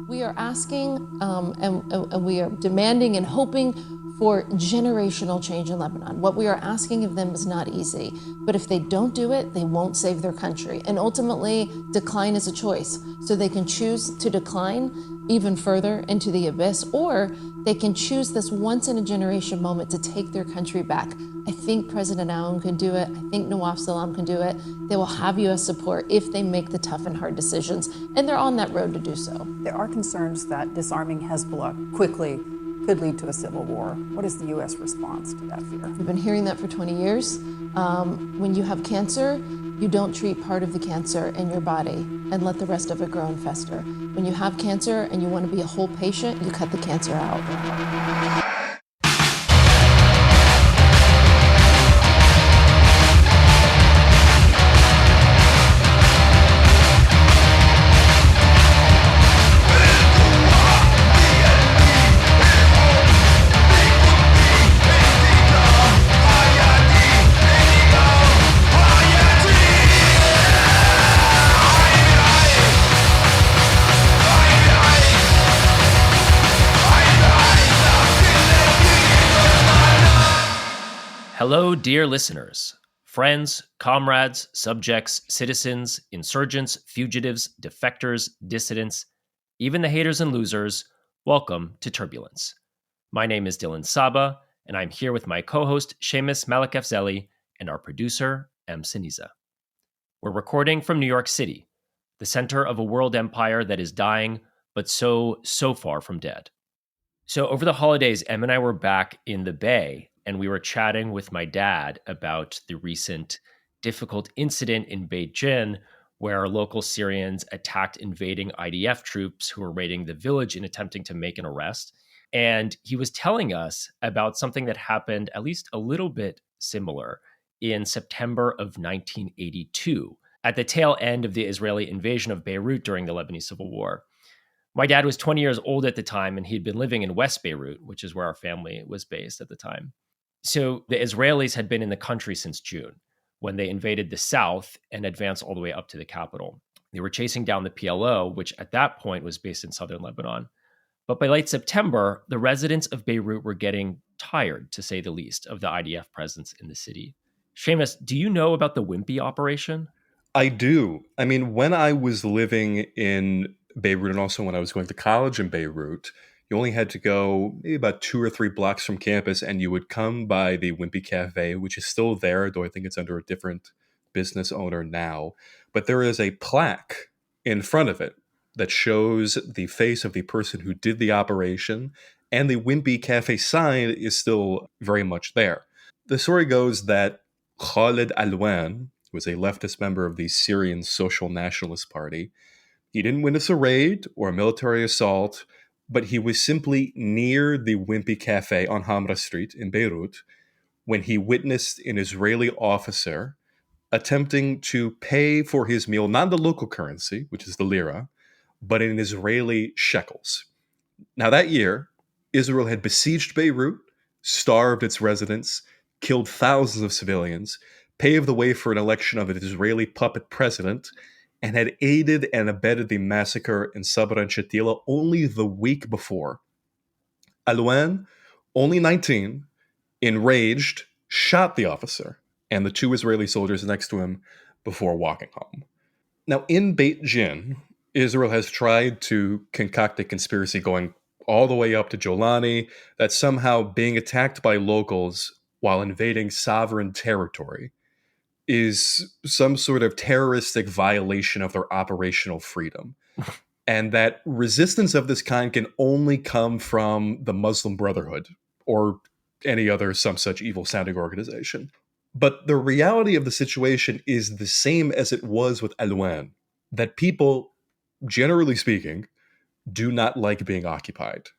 We are asking and we are demanding and hoping for generational change in Lebanon. What we are asking of them is not easy, but if they don't do it, they won't save their country. And ultimately, decline is a choice. So they can choose to decline even further into the abyss, or they can choose this once in a generation moment to take their country back. I think President Aoun can do it. I think Nawaf Salam can do it. They will have U.S. support if they make the tough and hard decisions, and they're on that road to do so. There are concerns that disarming Hezbollah quickly could lead to a civil war. What is the U.S. response to that fear? We've been hearing that for 20 years. When you have cancer, you don't treat part of the cancer in your body and let the rest of it grow and fester. When you have cancer and you want to be a whole patient, you cut the cancer out. Hello, dear listeners, friends, comrades, subjects, citizens, insurgents, fugitives, defectors, dissidents, even the haters and losers. Welcome to Turbulence. My name is Dylan Saba, and I'm here with my co-host Seamus Malakefzeli and our producer M. Siniza. We're recording from New York City, the center of a world empire that is dying, but so far from dead. So over the holidays, Em and I were back in the Bay, and we were chatting with my dad about the recent difficult incident in Beijing where local Syrians attacked invading IDF troops who were raiding the village and attempting to make an arrest. And he was telling us about something that happened at least a little bit similar in September of 1982, at the tail end of the Israeli invasion of Beirut during the Lebanese Civil War. My dad was 20 years old at the time, and he'd been living in West Beirut, which is where our family was based at the time. So the Israelis had been in the country since June, when they invaded the south and advanced all the way up to the capital. They were chasing down the PLO, which at that point was based in southern Lebanon. But by late September, the residents of Beirut were getting tired, to say the least, of the IDF presence in the city. Seamus, do you know about the Wimpy operation? I do. I mean, when I was living in Beirut and also when I was going to college in Beirut, you only had to go maybe about 2 or 3 blocks from campus and you would come by the Wimpy Cafe, which is still there, though I think it's under a different business owner now. But there is a plaque in front of it that shows the face of the person who did the operation, and the Wimpy Cafe sign is still very much there. The story goes that Khaled Alwan was a leftist member of the Syrian Social Nationalist Party. He didn't witness a raid or a military assault, but he was simply near the Wimpy Cafe on Hamra Street in Beirut when he witnessed an Israeli officer attempting to pay for his meal, not in the local currency, which is the lira, but in Israeli shekels. Now, that year, Israel had besieged Beirut, starved its residents, killed thousands of civilians, paved the way for an election of an Israeli puppet president, and had aided and abetted the massacre in Sabra and Shatila only the week before. Alwan, only 19, enraged, shot the officer and the 2 Israeli soldiers next to him before walking home. Now, in Beit Jin, Israel has tried to concoct a conspiracy going all the way up to Jolani that somehow being attacked by locals while invading sovereign territory is some sort of terroristic violation of their operational freedom. And that resistance of this kind can only come from the Muslim Brotherhood or any other some such evil-sounding organization. But the reality of the situation is the same as it was with Alwan, that people, generally speaking, do not like being occupied.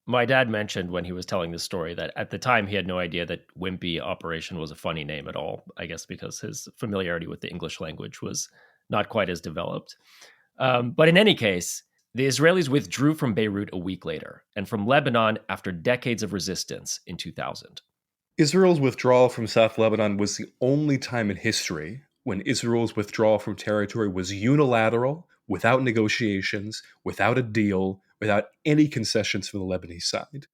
My dad mentioned when he was telling this story that at the time he had no idea that Wimpy Operation was a funny name at all, I guess because his familiarity with the English language was not quite as developed. But in any case, the Israelis withdrew from Beirut a week later and from Lebanon after decades of resistance in 2000. Israel's withdrawal from South Lebanon was the only time in history when Israel's withdrawal from territory was unilateral, without negotiations, without a deal, without any concessions from the Lebanese side.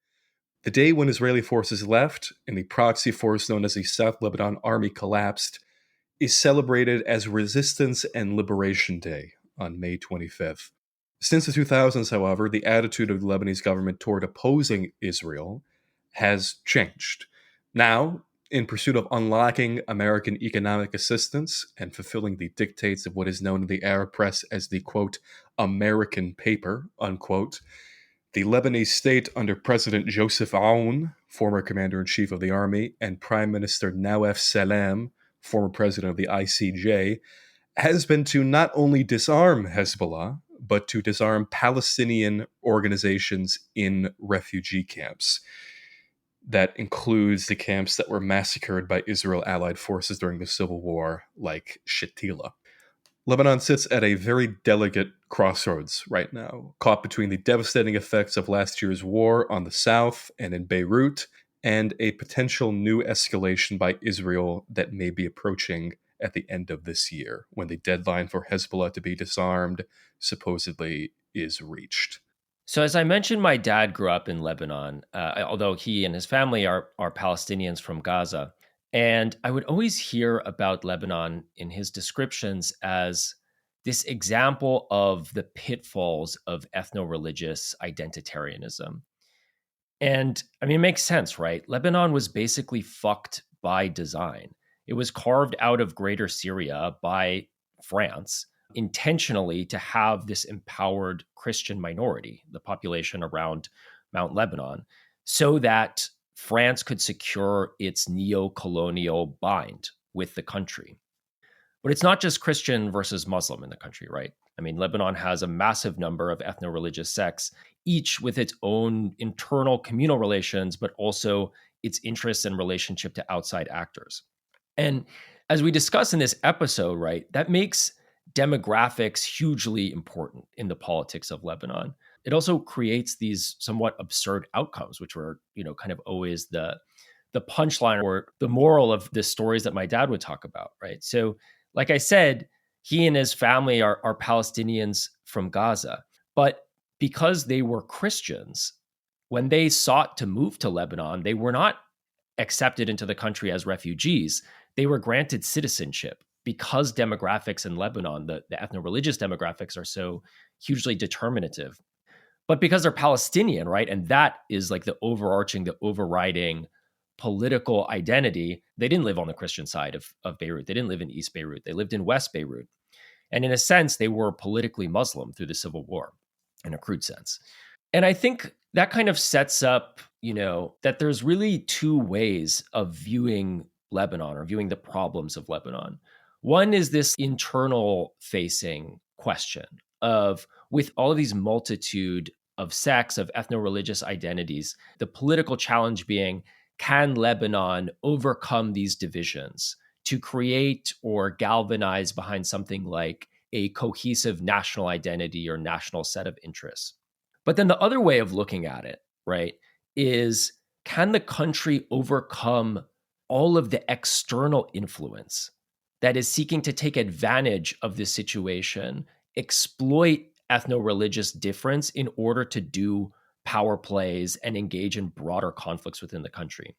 The day when Israeli forces left and the proxy force known as the South Lebanon Army collapsed is celebrated as Resistance and Liberation Day on May 25th. Since the 2000s, however, the attitude of the Lebanese government toward opposing Israel has changed. Now, in pursuit of unlocking American economic assistance and fulfilling the dictates of what is known in the Arab press as the, quote, American paper, unquote, the Lebanese state under President Joseph Aoun, former commander-in-chief of the army, and Prime Minister Nawaf Salam, former president of the ICJ, has been to not only disarm Hezbollah, but to disarm Palestinian organizations in refugee camps. That includes the camps that were massacred by Israel-allied forces during the Civil War, like Shatila. Lebanon sits at a very delicate crossroads right now, caught between the devastating effects of last year's war on the south and in Beirut, and a potential new escalation by Israel that may be approaching at the end of this year, when the deadline for Hezbollah to be disarmed supposedly is reached. So, as I mentioned, my dad grew up in Lebanon, although he and his family are Palestinians from Gaza. And I would always hear about Lebanon in his descriptions as this example of the pitfalls of ethno-religious identitarianism. And I mean, it makes sense, right? Lebanon was basically fucked by design. It was carved out of Greater Syria by France intentionally to have this empowered Christian minority, the population around Mount Lebanon, so that France could secure its neo-colonial bind with the country. But it's not just Christian versus Muslim in the country, right? I mean, Lebanon has a massive number of ethno-religious sects, each with its own internal communal relations, but also its interests and relationship to outside actors. And as we discuss in this episode, right, that makes demographics hugely important in the politics of Lebanon. It also creates these somewhat absurd outcomes, which were, kind of always the punchline or the moral of the stories that my dad would talk about, right? So, like I said, he and his family are Palestinians from Gaza, but because they were Christians, when they sought to move to Lebanon, they were not accepted into the country as refugees. They were granted citizenship because demographics in Lebanon, the ethno-religious demographics, are so hugely determinative. But because they're Palestinian, right? And that is like the overriding political identity. They didn't live on the Christian side of Beirut. They didn't live in East Beirut. They lived in West Beirut. And in a sense, they were politically Muslim through the Civil War, in a crude sense. And I think that kind of sets up, that there's really two ways of viewing Lebanon or viewing the problems of Lebanon. One is this internal facing question of, with all of these multitude of sects, of ethno-religious identities, the political challenge being, can Lebanon overcome these divisions to create or galvanize behind something like a cohesive national identity or national set of interests? But then the other way of looking at it, right, is, can the country overcome all of the external influence that is seeking to take advantage of this situation, exploit ethno-religious difference in order to do power plays and engage in broader conflicts within the country?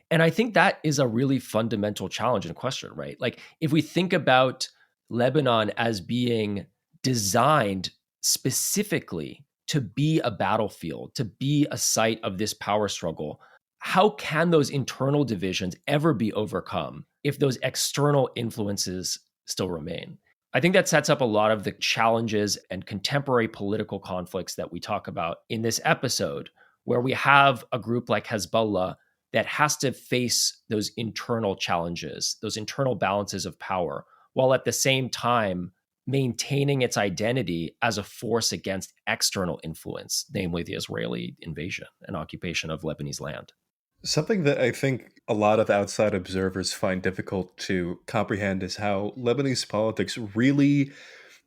And I think that is a really fundamental challenge and question, right? Like, if we think about Lebanon as being designed specifically to be a battlefield, to be a site of this power struggle, how can those internal divisions ever be overcome if those external influences still remain? I think that sets up a lot of the challenges and contemporary political conflicts that we talk about in this episode, where we have a group like Hezbollah that has to face those internal challenges, those internal balances of power, while at the same time maintaining its identity as a force against external influence, namely the Israeli invasion and occupation of Lebanese land. Something that I think a lot of outside observers find difficult to comprehend is how Lebanese politics really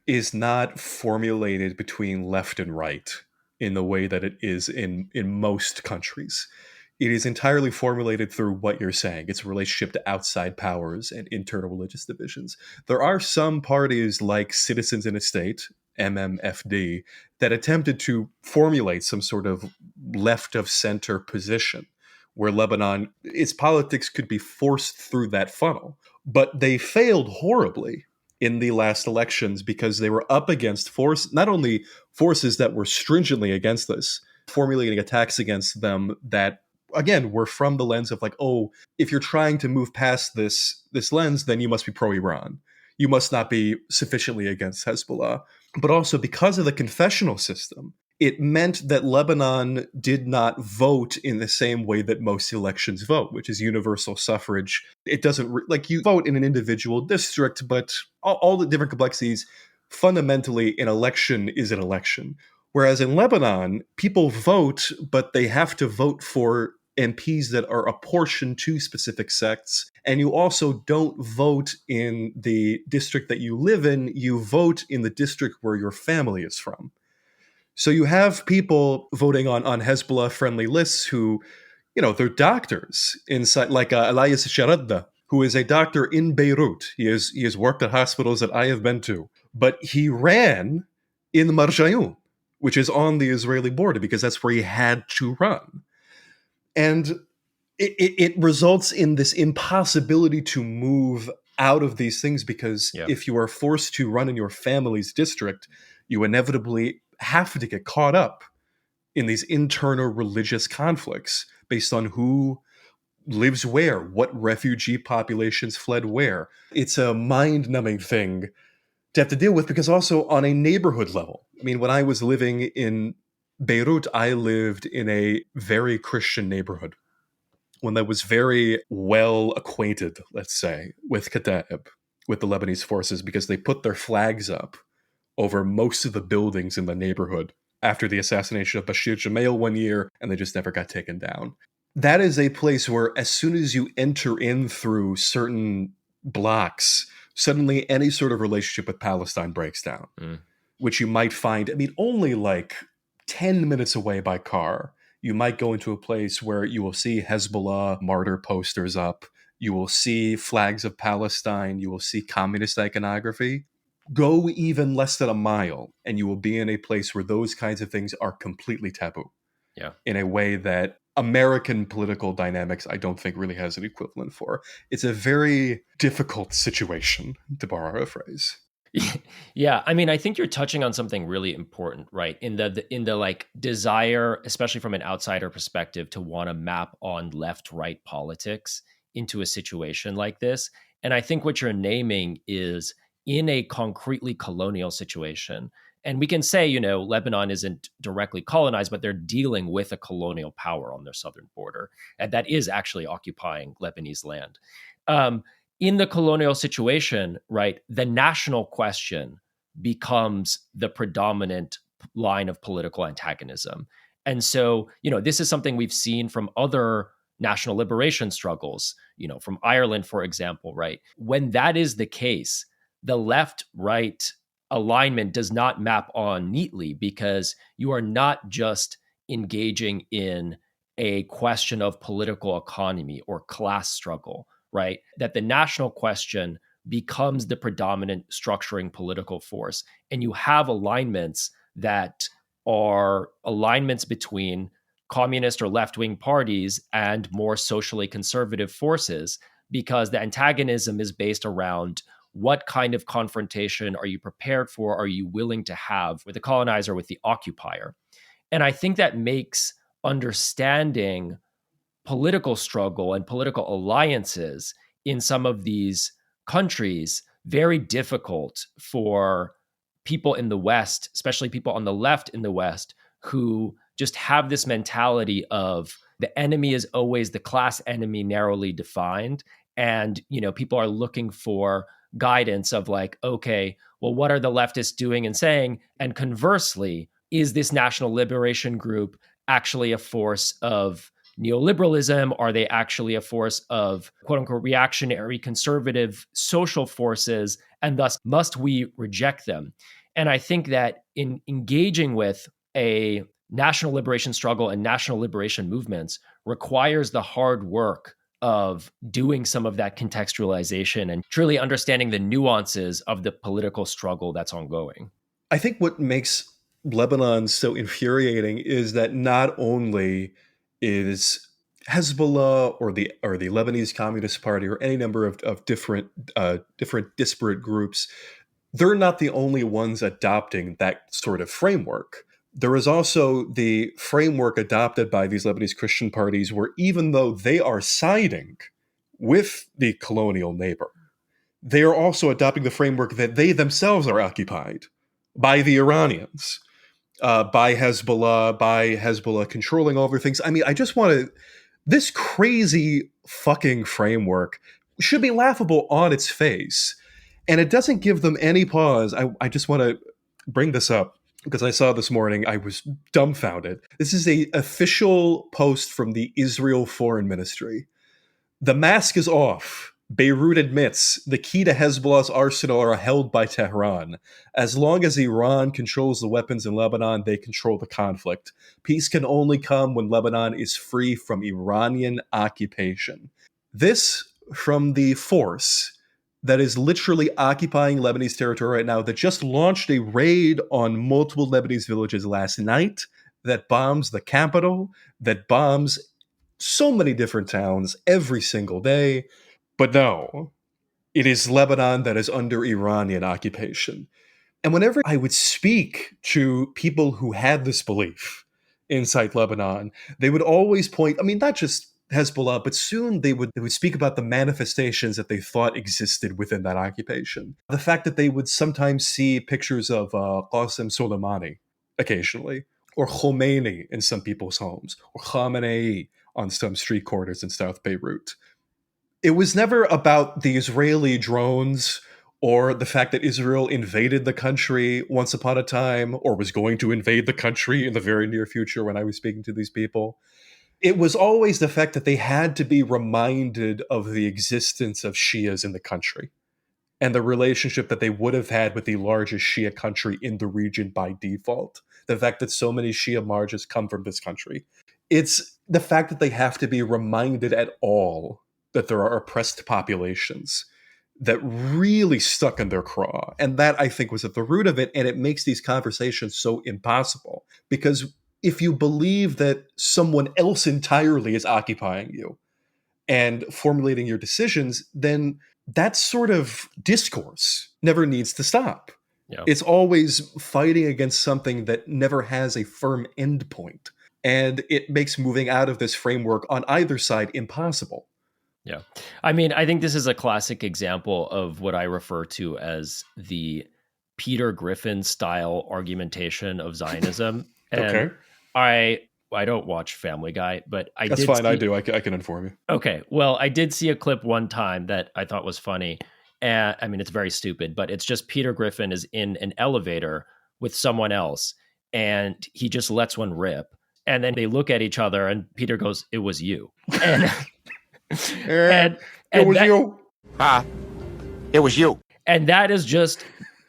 is not formulated between left and right in the way that it is in most countries. It is entirely formulated through what you're saying. Its relationship to outside powers and internal religious divisions. There are some parties like Citizens in a State MMFD, that attempted to formulate some sort of left of center position where Lebanon, its politics could be forced through that funnel. But they failed horribly in the last elections because they were up against not only forces that were stringently against this, formulating attacks against them that, again, were from the lens of like, oh, if you're trying to move past this lens, then you must be pro-Iran. You must not be sufficiently against Hezbollah. But also because of the confessional system, it meant that Lebanon did not vote in the same way that most elections vote, which is universal suffrage. It doesn't, like you vote in an individual district, but all the different complexities, fundamentally an election is an election. Whereas in Lebanon, people vote, but they have to vote for MPs that are apportioned to specific sects. And you also don't vote in the district that you live in, you vote in the district where your family is from. So you have people voting on Hezbollah-friendly lists who, they're doctors inside, like Elias Sharadda, who is a doctor in Beirut. He has worked at hospitals that I have been to. But he ran in Marjayoun, which is on the Israeli border, because that's where he had to run. And it results in this impossibility to move out of these things, because if you are forced to run in your family's district, you inevitably have to get caught up in these internal religious conflicts based on who lives where, what refugee populations fled where. It's a mind-numbing thing to have to deal with, because also on a neighborhood level. I mean, when I was living in Beirut, I lived in a very Christian neighborhood, one that was very well acquainted, let's say, with Kataib, with the Lebanese forces, because they put their flags up over most of the buildings in the neighborhood after the assassination of Bashir Gemayel one year, and they just never got taken down. That is a place where as soon as you enter in through certain blocks, suddenly any sort of relationship with Palestine breaks down, which you might find, only like 10 minutes away by car. You might go into a place where you will see Hezbollah martyr posters up. You will see flags of Palestine. You will see communist iconography. Go even less than a mile, and you will be in a place where those kinds of things are completely taboo. Yeah. In a way that American political dynamics, I don't think, really has an equivalent for. It's a very difficult situation, to borrow a phrase. Yeah, I think you're touching on something really important, right? In the like desire, especially from an outsider perspective, to want to map on left-right politics into a situation like this. And I think what you're naming is in a concretely colonial situation. And we can say, Lebanon isn't directly colonized, but they're dealing with a colonial power on their southern border. And that is actually occupying Lebanese land. In the colonial situation, right, the national question becomes the predominant line of political antagonism. And so, this is something we've seen from other national liberation struggles, from Ireland, for example, right? When that is the case, the left-right alignment does not map on neatly, because you are not just engaging in a question of political economy or class struggle, right? That the national question becomes the predominant structuring political force. And you have alignments that are alignments between communist or left-wing parties and more socially conservative forces, because the antagonism is based around what kind of confrontation are you prepared for, are you willing to have with the colonizer, with the occupier. And I think that makes understanding political struggle and political alliances in some of these countries very difficult for people in the West, especially people on the left in the West, who just have this mentality of the enemy is always the class enemy narrowly defined. And, people are looking for guidance of like, okay, well, what are the leftists doing and saying? And conversely, is this national liberation group actually a force of neoliberalism? Are they actually a force of quote unquote reactionary conservative social forces? And thus, must we reject them? And I think that in engaging with a national liberation struggle and national liberation movements requires the hard work of doing some of that contextualization and truly understanding the nuances of the political struggle that's ongoing. I think what makes Lebanon so infuriating is that not only is Hezbollah or the Lebanese Communist Party or any number of different disparate groups, they're not the only ones adopting that sort of framework. There is also the framework adopted by these Lebanese Christian parties where even though they are siding with the colonial neighbor, they are also adopting the framework that they themselves are occupied by the Iranians, by Hezbollah controlling all their things. I mean, I just want to. This crazy fucking framework should be laughable on its face, and it doesn't give them any pause. I just want to bring this up because I saw this morning. I was dumbfounded. This is a official post from the Israel Foreign Ministry. The mask is off. Beirut admits the key to Hezbollah's arsenal are held by Tehran. As long as Iran controls the weapons in Lebanon, they control the conflict. Peace can only come when Lebanon is free from Iranian occupation. This from the force that is literally occupying Lebanese territory right now, that just launched a raid on multiple Lebanese villages last night, that bombs the capital, that bombs so many different towns every single day. But no, it is Lebanon that is under Iranian occupation. And whenever I would speak to people who had this belief inside Lebanon, they would always point, I mean, not just Hezbollah, but soon they would speak about the manifestations that they thought existed within that occupation. The fact that they would sometimes see pictures of Qasem Soleimani occasionally, or Khomeini in some people's homes, or Khamenei on some street corners in South Beirut. It was never about the Israeli drones or the fact that Israel invaded the country once upon a time or was going to invade the country in the very near future when I was speaking to these people. It was always the fact that they had to be reminded of the existence of Shias in the country and the relationship that they would have had with the largest Shia country in the region by default. The fact that so many Shia marjas come from this country. It's the fact that they have to be reminded at all that there are oppressed populations that really stuck in their craw. And that, I think, was at the root of it. And it makes these conversations so impossible. Because if you believe that someone else entirely is occupying you and formulating your decisions, then that sort of discourse never needs to stop. Yeah. It's always fighting against something that never has a firm endpoint. And it makes moving out of this framework on either side impossible. Yeah. I mean, I think this is a classic example of what I refer to as the Peter Griffin style argumentation of Zionism. And Okay. I don't watch Family Guy, but That's fine. I do. I can inform you. Okay. Well, I did see a clip one time that I thought was funny. And I mean, it's very stupid, but it's just Peter Griffin is in an elevator with someone else and he just lets one rip. And then they look at each other and Peter goes, "It was you." And it was you. It was you. And that is just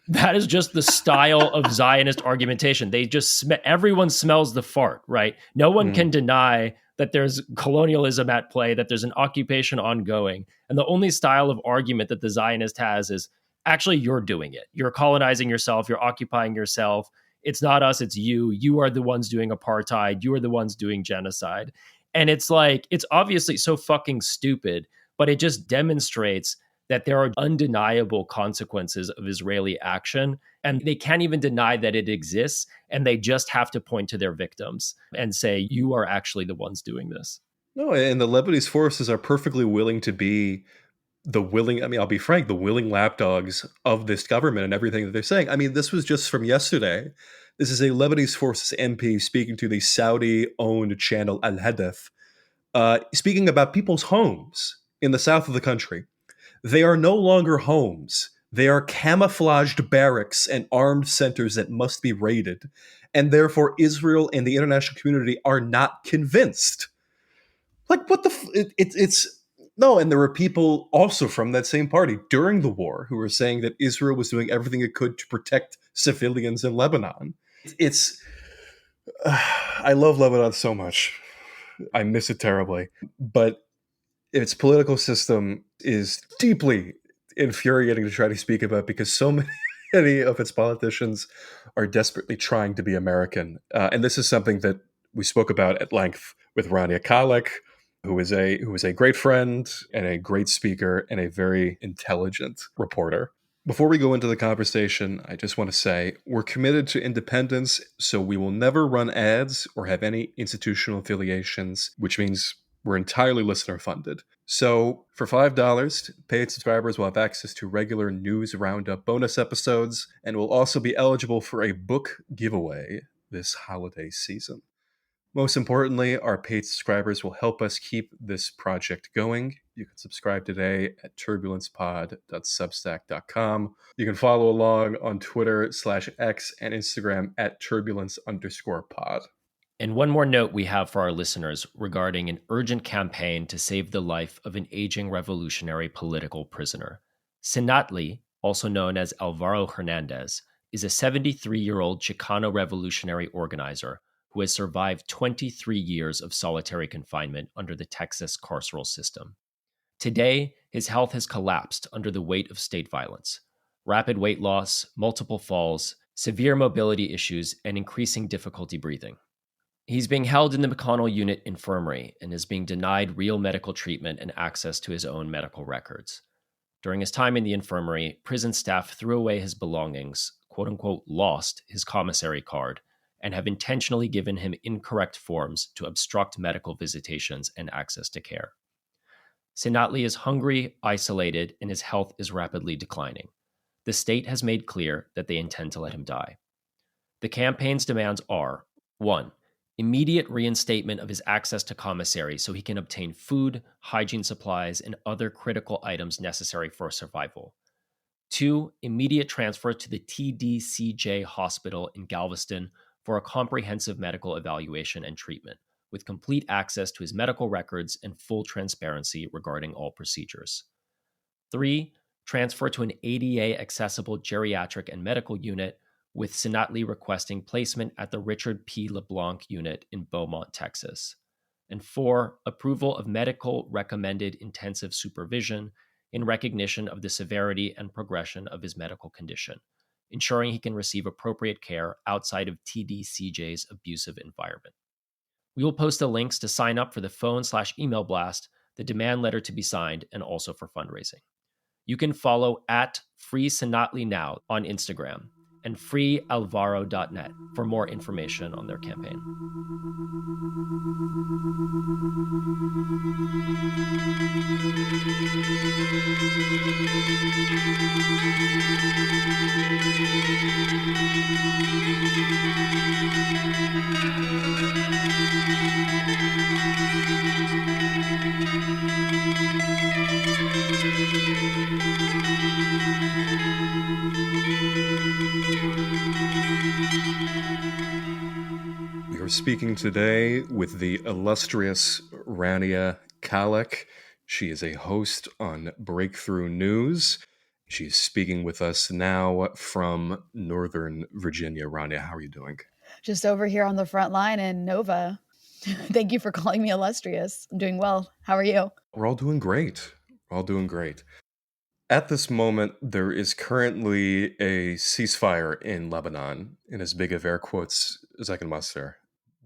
the style of Zionist argumentation. They just everyone smells the fart, right? No one can deny that there's colonialism at play, that there's an occupation ongoing. And the only style of argument that the Zionist has is actually you're doing it. You're colonizing yourself. You're occupying yourself. It's not us. It's you. You are the ones doing apartheid. You are the ones doing genocide. And it's like, it's obviously so fucking stupid, but it just demonstrates that there are undeniable consequences of Israeli action, and they can't even deny that it exists, and they just have to point to their victims and say, you are actually the ones doing this. No, and the Lebanese forces are perfectly willing to be I'll be frank, the willing lapdogs of this government and everything that they're saying. I mean, this was just from yesterday. This is a Lebanese forces MP speaking to the Saudi-owned channel Al Hadaf, speaking about people's homes in the south of the country. They are no longer homes. They are camouflaged barracks and armed centers that must be raided. And therefore, Israel and the international community are not convinced. Like, what the... It's... No, and there were people also from that same party during the war who were saying that Israel was doing everything it could to protect civilians in Lebanon. I love Lebanon so much. I miss it terribly. But its political system is deeply infuriating to try to speak about because so many many of its politicians are desperately trying to be American. And this is something that we spoke about at length with Rania Khalek, who is a great friend and a great speaker and a very intelligent reporter. Before we go into the conversation, I just want to say we're committed to independence, so we will never run ads or have any institutional affiliations, which means we're entirely listener funded. So for $5, paid subscribers will have access to regular news roundup bonus episodes and will also be eligible for a book giveaway this holiday season. Most importantly, our paid subscribers will help us keep this project going. You can subscribe today at turbulencepod.substack.com. You can follow along on Twitter/X and Instagram at turbulence_pod. And one more note we have for our listeners regarding an urgent campaign to save the life of an aging revolutionary political prisoner. Xinachtli, also known as Alvaro Hernández, is a 73-year-old Chicano revolutionary organizer who has survived 23 years of solitary confinement under the Texas carceral system. Today, his health has collapsed under the weight of state violence. Rapid weight loss, multiple falls, severe mobility issues, and increasing difficulty breathing. He's being held in the McConnell Unit Infirmary and is being denied real medical treatment and access to his own medical records. During his time in the infirmary, prison staff threw away his belongings, quote-unquote lost his commissary card, and have intentionally given him incorrect forms to obstruct medical visitations and access to care. Xinachtli is hungry, isolated, and his health is rapidly declining. The state has made clear that they intend to let him die. The campaign's demands are: 1. Immediate reinstatement of his access to commissary so he can obtain food, hygiene supplies, and other critical items necessary for survival. 2. Immediate transfer to the TDCJ hospital in Galveston for a comprehensive medical evaluation and treatment, with complete access to his medical records and full transparency regarding all procedures. 3. Transfer to an ADA-accessible geriatric and medical unit, with Xinachtli requesting placement at the Richard P. LeBlanc unit in Beaumont, Texas. And 4, approval of medical recommended intensive supervision in recognition of the severity and progression of his medical condition, ensuring he can receive appropriate care outside of TDCJ's abusive environment. We will post the links to sign up for the phone/email blast, the demand letter to be signed, and also for fundraising. You can follow at FreeXinachtli Now on Instagram and freealvaro.net for more information on their campaign. We are speaking today with the illustrious Rania Khalek. She is a host on Breakthrough News. She's speaking with us now from Northern Virginia. Rania, how are you doing? Just over here on the front line in Nova. Thank you for calling me illustrious. I'm doing well. How are you? We're all doing great. We're all doing great. At this moment, there is currently a ceasefire in Lebanon, in as big of air quotes as I can muster.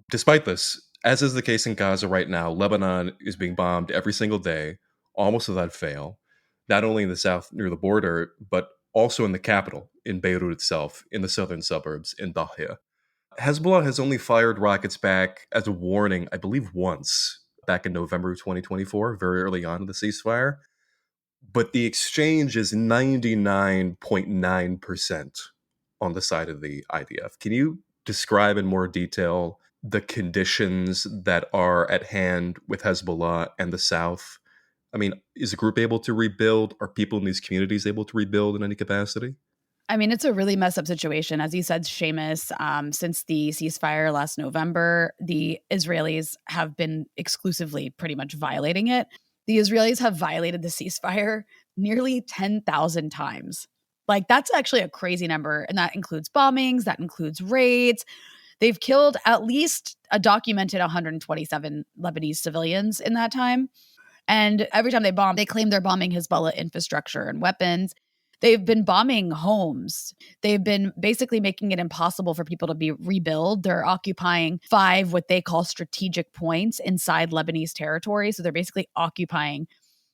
Despite this, as is the case in Gaza right now, Lebanon is being bombed every single day, almost without fail, not only in the south near the border, but also in the capital, in Beirut itself, in the southern suburbs, in Dahia. Hezbollah has only fired rockets back as a warning, I believe once, back in November 2024, very early on in the ceasefire. But the exchange is 99.9% on the side of the IDF. Can you describe in more detail the conditions that are at hand with Hezbollah and the South? I mean, is the group able to rebuild? Are people in these communities able to rebuild in any capacity? I mean, it's a really messed up situation. As you said, Seamus, since the ceasefire last November, the Israelis have been exclusively pretty much violating it. The Israelis have violated the ceasefire nearly 10,000 times. Like, that's actually a crazy number. And that includes bombings, that includes raids. They've killed at least a documented 127 Lebanese civilians in that time. And every time they bomb, they claim they're bombing Hezbollah infrastructure and weapons. They've been bombing homes. They've been basically making it impossible for people to be rebuild. They're occupying 5 what they call strategic points inside Lebanese territory. So they're basically occupying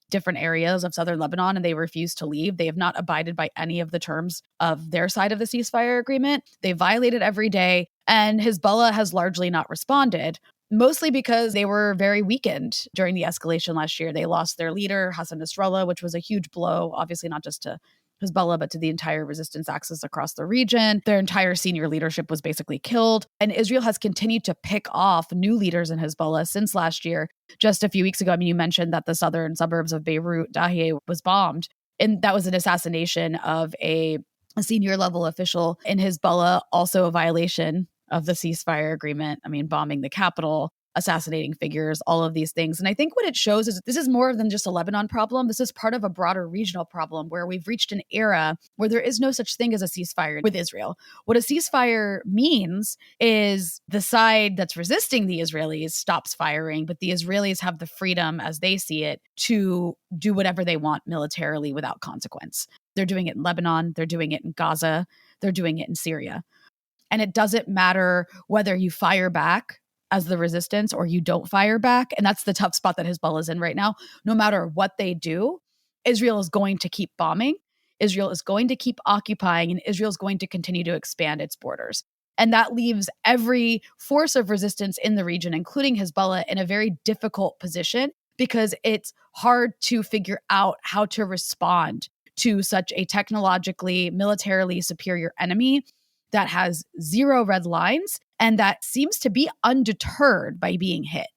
different areas of southern Lebanon, and they refuse to leave. They have not abided by any of the terms of their side of the ceasefire agreement. They violate it every day, and Hezbollah has largely not responded, mostly because they were very weakened during the escalation last year. They lost their leader, Hassan Nasrallah, which was a huge blow, obviously not just to Hezbollah, but to the entire resistance axis across the region. Their entire senior leadership was basically killed. And Israel has continued to pick off new leaders in Hezbollah since last year. Just a few weeks ago, I mean, you mentioned that the southern suburbs of Beirut, Dahieh, was bombed. And that was an assassination of a senior level official in Hezbollah, also a violation of the ceasefire agreement. I mean, bombing the capital, assassinating figures, all of these things. And I think what it shows is that this is more than just a Lebanon problem. This is part of a broader regional problem where we've reached an era where there is no such thing as a ceasefire with Israel. What a ceasefire means is the side that's resisting the Israelis stops firing, but the Israelis have the freedom, as they see it, to do whatever they want militarily without consequence. They're doing it in Lebanon. They're doing it in Gaza. They're doing it in Syria. And it doesn't matter whether you fire back as the resistance or you don't fire back. And that's the tough spot that Hezbollah is in right now. No matter what they do, Israel is going to keep bombing. Israel is going to keep occupying, and Israel is going to continue to expand its borders. And that leaves every force of resistance in the region, including Hezbollah, in a very difficult position because it's hard to figure out how to respond to such a technologically, militarily superior enemy that has 0 red lines and that seems to be undeterred by being hit.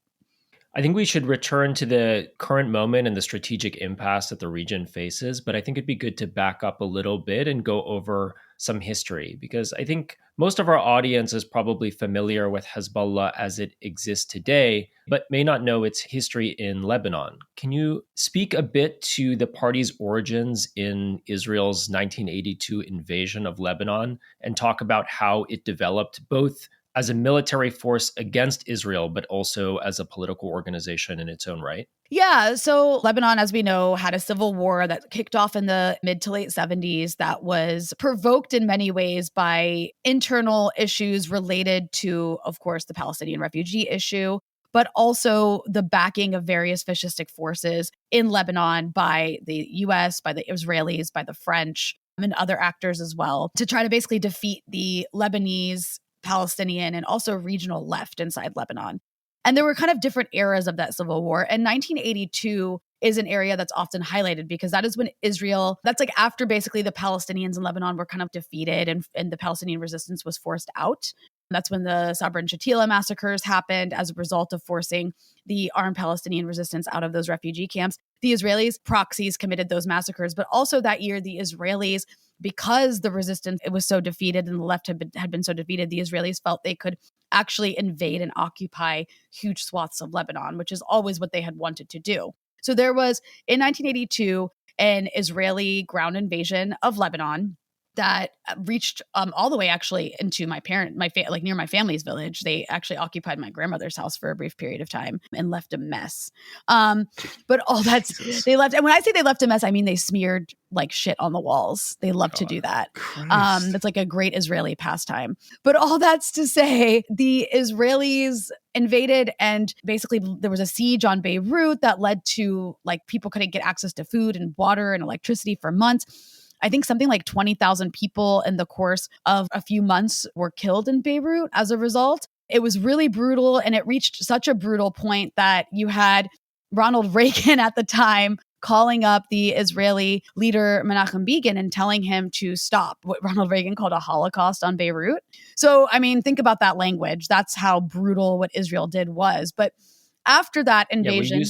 I think we should return to the current moment and the strategic impasse that the region faces, but I think it'd be good to back up a little bit and go over some history, because I think most of our audience is probably familiar with Hezbollah as it exists today, but may not know its history in Lebanon. Can you speak a bit to the party's origins in Israel's 1982 invasion of Lebanon and talk about how it developed both as a military force against Israel, but also as a political organization in its own right? Yeah. So Lebanon, as we know, had a civil war that kicked off in the mid to late 70s that was provoked in many ways by internal issues related to, of course, the Palestinian refugee issue, but also the backing of various fascistic forces in Lebanon by the US, by the Israelis, by the French, and other actors as well, to try to basically defeat the Lebanese, Palestinian, and also regional left inside Lebanon. And there were kind of different eras of that civil war. And 1982 is an area that's often highlighted because that is when Israel, that's like after basically the Palestinians in Lebanon were kind of defeated and the Palestinian resistance was forced out. That's when the Sabra and Shatila massacres happened as a result of forcing the armed Palestinian resistance out of those refugee camps. The Israelis, proxies, committed those massacres. But also that year, the Israelis, because the resistance it was so defeated and the left had been so defeated, the Israelis felt they could actually invade and occupy huge swaths of Lebanon, which is always what they had wanted to do. So there was, in 1982, an Israeli ground invasion of Lebanon that reached all the way actually into like near my family's village. They actually occupied my grandmother's house for a brief period of time and left a mess. But all that's, they left. And when I say they left a mess, I mean, they smeared like shit on the walls. They love to do that. It's like a great Israeli pastime. But all that's to say, the Israelis invaded and basically there was a siege on Beirut that led to like people couldn't get access to food and water and electricity for months. I think something like 20,000 people in the course of a few months were killed in Beirut as a result. It was really brutal, and it reached such a brutal point that you had Ronald Reagan at the time calling up the Israeli leader Menachem Begin and telling him to stop what Ronald Reagan called a Holocaust on Beirut. So, I mean, think about that language. That's how brutal what Israel did was. But after that invasion, we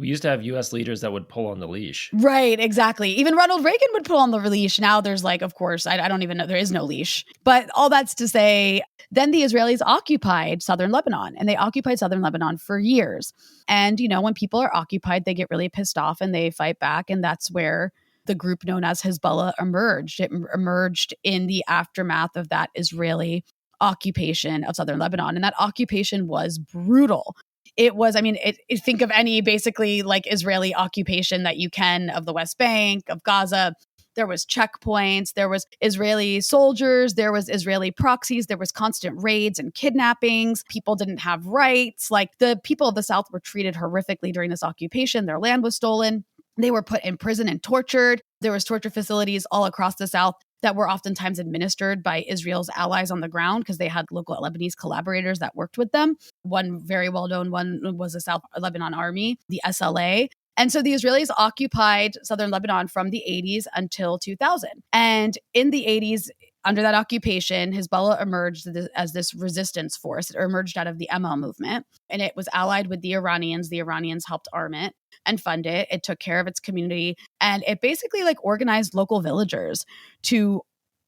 used to have U.S. leaders that would pull on the leash. Right, exactly. Even Ronald Reagan would pull on the leash. Now there's like, of course, I don't even know, there is no leash. But all that's to say, then the Israelis occupied southern Lebanon, and they occupied southern Lebanon for years. And, you know, when people are occupied, they get really pissed off and they fight back. And that's where the group known as Hezbollah emerged. It emerged in the aftermath of that Israeli occupation of southern Lebanon. And that occupation was brutal. It was, I mean, think of any basically like Israeli occupation that you can of the West Bank, of Gaza. There was checkpoints, there was Israeli soldiers, there was Israeli proxies, there was constant raids and kidnappings. People didn't have rights. Like the people of the South were treated horrifically during this occupation. Their land was stolen. They were put in prison and tortured. There was torture facilities all across the South that were oftentimes administered by Israel's allies on the ground because they had local Lebanese collaborators that worked with them. One very well-known one was the South Lebanon Army, the SLA. And so the Israelis occupied southern Lebanon from the 80s until 2000. And in the 80s, under that occupation, Hezbollah emerged as this resistance force. It emerged out of the Emel movement, and it was allied with the Iranians. The Iranians helped arm it and fund it. It took care of its community, and it basically like organized local villagers to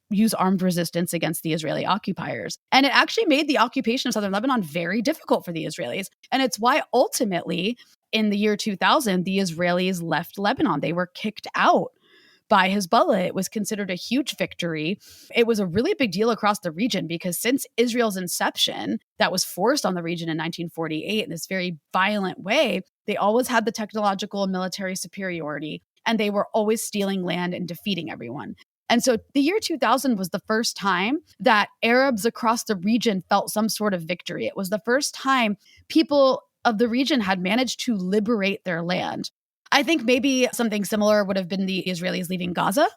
use armed resistance against the Israeli occupiers. And it actually made the occupation of southern Lebanon very difficult for the Israelis. And it's why ultimately in the year 2000, the Israelis left Lebanon. They were kicked out by Hezbollah. It was considered a huge victory. It was a really big deal across the region because since Israel's inception, that was forced on the region in 1948 in this very violent way, they always had the technological and military superiority, and they were always stealing land and defeating everyone. And so the year 2000 was the first time that Arabs across the region felt some sort of victory. It was the first time people of the region had managed to liberate their land. I think maybe something similar would have been the Israelis leaving Gaza.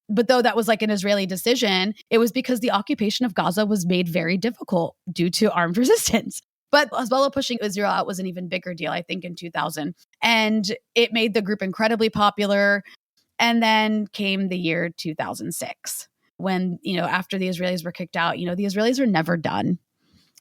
But though that was like an Israeli decision, it was because the occupation of Gaza was made very difficult due to armed resistance. But Hezbollah pushing Israel out was an even bigger deal, I think, in 2000. And it made the group incredibly popular. And then came the year 2006 when, after the Israelis were kicked out, the Israelis are never done.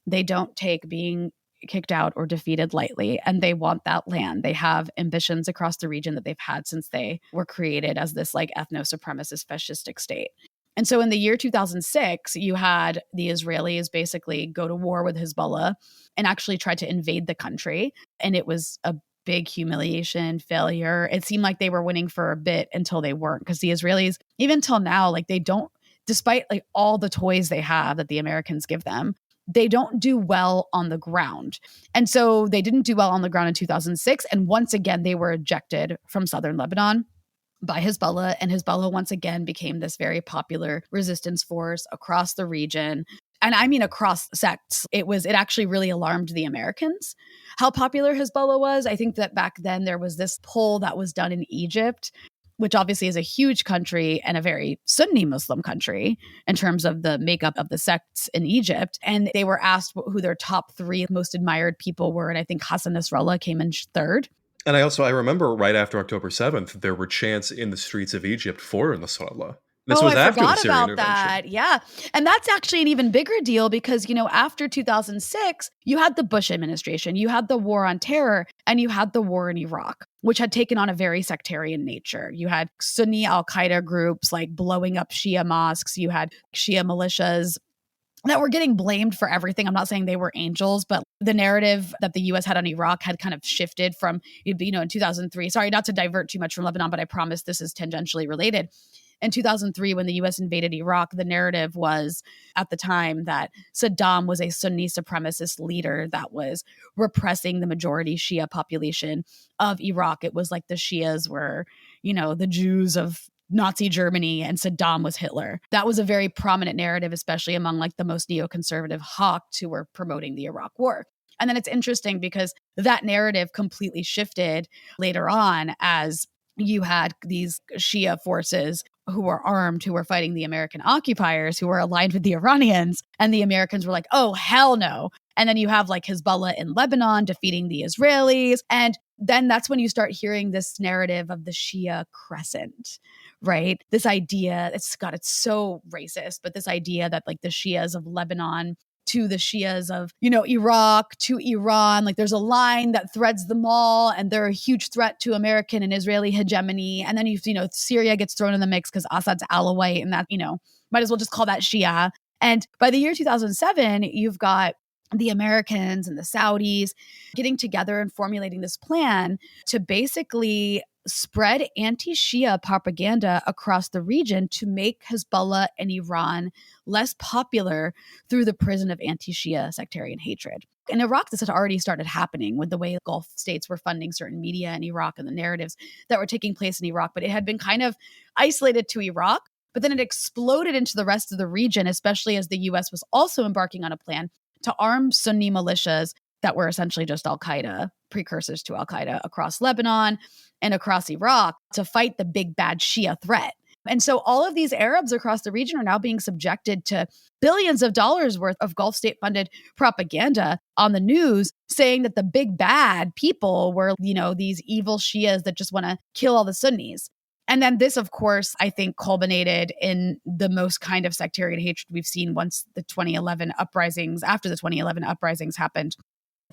They don't take being kicked out or defeated lightly, and they want that land. They have ambitions across the region that they've had since they were created as this like ethno-supremacist fascistic state. And so in the year 2006, you had the Israelis basically go to war with Hezbollah and actually try to invade the country. And it was a big humiliation, failure. It seemed like they were winning for a bit until they weren't, because the Israelis, even till now, like they don't, despite like all the toys they have that the Americans give them, they don't do well on the ground. And so they didn't do well on the ground in 2006. And once again, they were ejected from southern Lebanon by Hezbollah. And Hezbollah once again became this very popular resistance force across the region. And I mean across sects. It actually really alarmed the Americans how popular Hezbollah was. I think that back then there was this poll that was done in Egypt, which obviously is a huge country and a very Sunni Muslim country in terms of the makeup of the sects in Egypt. And they were asked who their top 3 most admired people were. And I think Hassan Nasrallah came in third. And I remember right after October 7th, there were chants in the streets of Egypt for Nasrallah. This was I after the forgot Syrian about intervention. that. Yeah. And that's actually an even bigger deal because, after 2006, you had the Bush administration, you had the war on terror, and you had the war in Iraq, which had taken on a very sectarian nature. You had Sunni al-Qaeda groups like blowing up Shia mosques. You had Shia militias that were getting blamed for everything. I'm not saying they were angels, but the narrative that the U.S. had on Iraq had kind of shifted from, in 2003. Sorry, not to divert too much from Lebanon, but I promise this is tangentially related. In 2003, when the U.S. invaded Iraq, the narrative was at the time that Saddam was a Sunni supremacist leader that was repressing the majority Shia population of Iraq. It was like the Shias were, the Jews of Nazi Germany and Saddam was Hitler. That was a very prominent narrative, especially among like the most neoconservative hawks who were promoting the Iraq war. And then it's interesting because that narrative completely shifted later on as you had these Shia forces who were armed, who were fighting the American occupiers, who were aligned with the Iranians. And the Americans were like, oh, hell no. And then you have like Hezbollah in Lebanon defeating the Israelis. And then that's when you start hearing this narrative of the Shia crescent, right? This idea, it's so racist, but this idea that like the Shias of Lebanon to the Shias of, Iraq to Iran, like there's a line that threads them all, and they're a huge threat to American and Israeli hegemony. And then Syria gets thrown in the mix because Assad's Alawite, and that, might as well just call that Shia. And by the year 2007, you've got the Americans and the Saudis getting together and formulating this plan to basically spread anti-Shia propaganda across the region to make Hezbollah and Iran less popular through the prison of anti-Shia sectarian hatred. In Iraq, this had already started happening with the way Gulf states were funding certain media in Iraq and the narratives that were taking place in Iraq, but it had been kind of isolated to Iraq, but then it exploded into the rest of the region, especially as the US was also embarking on a plan to arm Sunni militias that were essentially just al-Qaeda, precursors to al-Qaeda, across Lebanon and across Iraq to fight the big bad Shia threat. And so all of these Arabs across the region are now being subjected to billions of dollars worth of Gulf state funded propaganda on the news saying that the big bad people were, these evil Shias that just want to kill all the Sunnis. And then this, of course, I think culminated in the most kind of sectarian hatred we've seen once the 2011 uprisings, after the 2011 uprisings happened.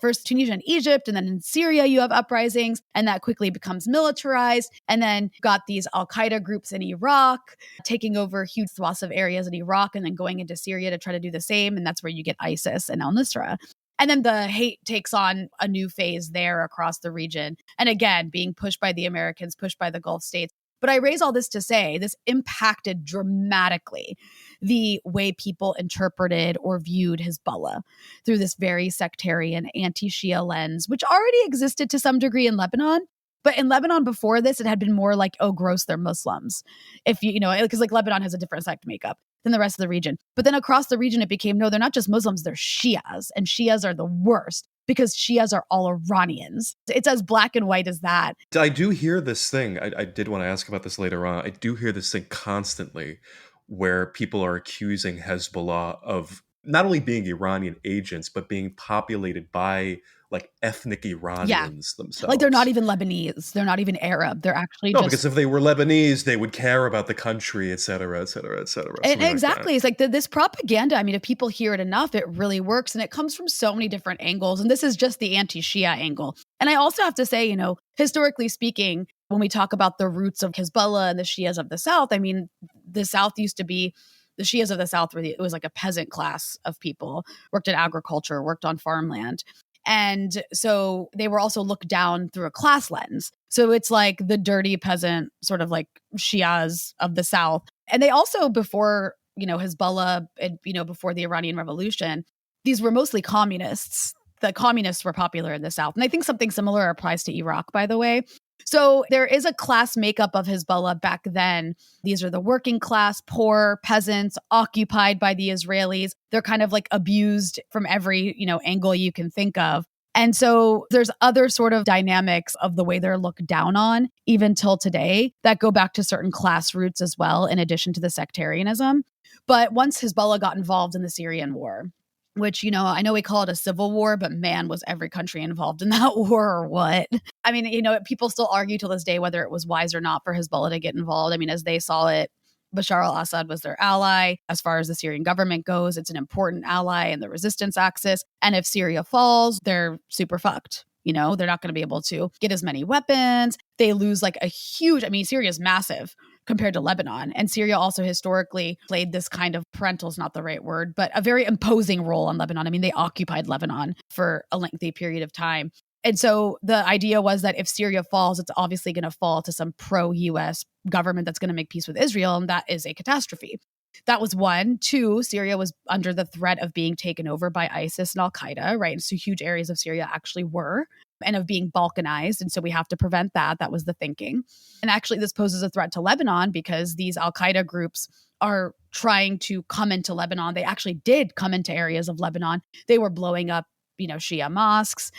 First Tunisia and Egypt, and then in Syria you have uprisings, and that quickly becomes militarized. And then got these al-Qaeda groups in Iraq, taking over huge swaths of areas in Iraq, and then going into Syria to try to do the same. And that's where you get ISIS and al-Nusra. And then the hate takes on a new phase there across the region. And again, being pushed by the Americans, pushed by the Gulf states. But I raise all this to say this impacted dramatically the way people interpreted or viewed Hezbollah through this very sectarian anti-Shia lens, which already existed to some degree in Lebanon. But in Lebanon before this, it had been more like, oh, gross, they're Muslims. Because like Lebanon has a different sect makeup than the rest of the region. But then across the region, it became, no, they're not just Muslims, they're Shias. And Shias are the worst, because Shias are all Iranians. It's as black and white as that. I do hear this thing. I did want to ask about this later on. I do hear this thing constantly where people are accusing Hezbollah of not only being Iranian agents, but being populated by like ethnic Iranians themselves. Like they're not even Lebanese. They're not even Arab. They're actually because if they were Lebanese, they would care about the country, et cetera, et cetera, et cetera. And exactly. It's like this propaganda. I mean, if people hear it enough, it really works. And it comes from so many different angles. And this is just the anti-Shia angle. And I also have to say, historically speaking, when we talk about the roots of Hezbollah and the Shias of the South, I mean, the South used to be, the Shias of the South, it was like a peasant class of people, worked in agriculture, worked on farmland. And so they were also looked down through a class lens. So it's like the dirty peasant, sort of like Shias of the South. And they also, before, Hezbollah, and, before the Iranian Revolution, these were mostly communists. The communists were popular in the South. And I think something similar applies to Iraq, by the way. So there is a class makeup of Hezbollah back then. These are the working class, poor peasants occupied by the Israelis. They're kind of like abused from every, angle you can think of. And so there's other sort of dynamics of the way they're looked down on, even till today, that go back to certain class roots as well, in addition to the sectarianism. But once Hezbollah got involved in the Syrian war, which, I know we call it a civil war, but man, was every country involved in that war or what? I mean, people still argue to this day whether it was wise or not for Hezbollah to get involved. I mean, as they saw it, Bashar al-Assad was their ally. As far as the Syrian government goes, it's an important ally in the resistance axis. And if Syria falls, they're super fucked. They're not going to be able to get as many weapons. They lose like a huge, Syria is massive compared to Lebanon. And Syria also historically played this kind of, parental is not the right word, but a very imposing role on Lebanon. I mean, they occupied Lebanon for a lengthy period of time. And so the idea was that if Syria falls, it's obviously going to fall to some pro-US government that's going to make peace with Israel. And that is a catastrophe. That was one. Two, Syria was under the threat of being taken over by ISIS and al-Qaeda, right? And so huge areas of Syria actually were, and of being balkanized. And so we have to prevent that. That was the thinking. And actually, this poses a threat to Lebanon because these al-Qaeda groups are trying to come into Lebanon. They actually did come into areas of Lebanon. They were blowing up, Shia mosques.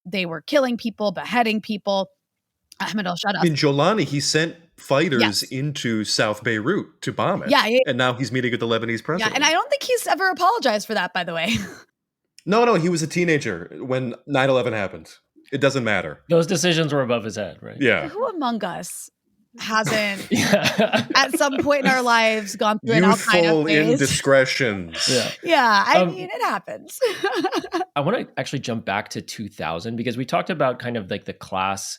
They were killing people, beheading people. Ahmed al-Shadaf. In Jolani, he sent fighters into South Beirut to bomb it. Yeah. And now he's meeting with the Lebanese president. Yeah, and I don't think he's ever apologized for that, by the way. No, he was a teenager when 9/11 happened. It doesn't matter. Those decisions were above his head, right? Yeah. Who among us hasn't at some point in our lives gone through an al-Qaeda Youthful phase? indiscretions. Yeah, I mean, it happens. I want to actually jump back to 2000 because we talked about kind of like the class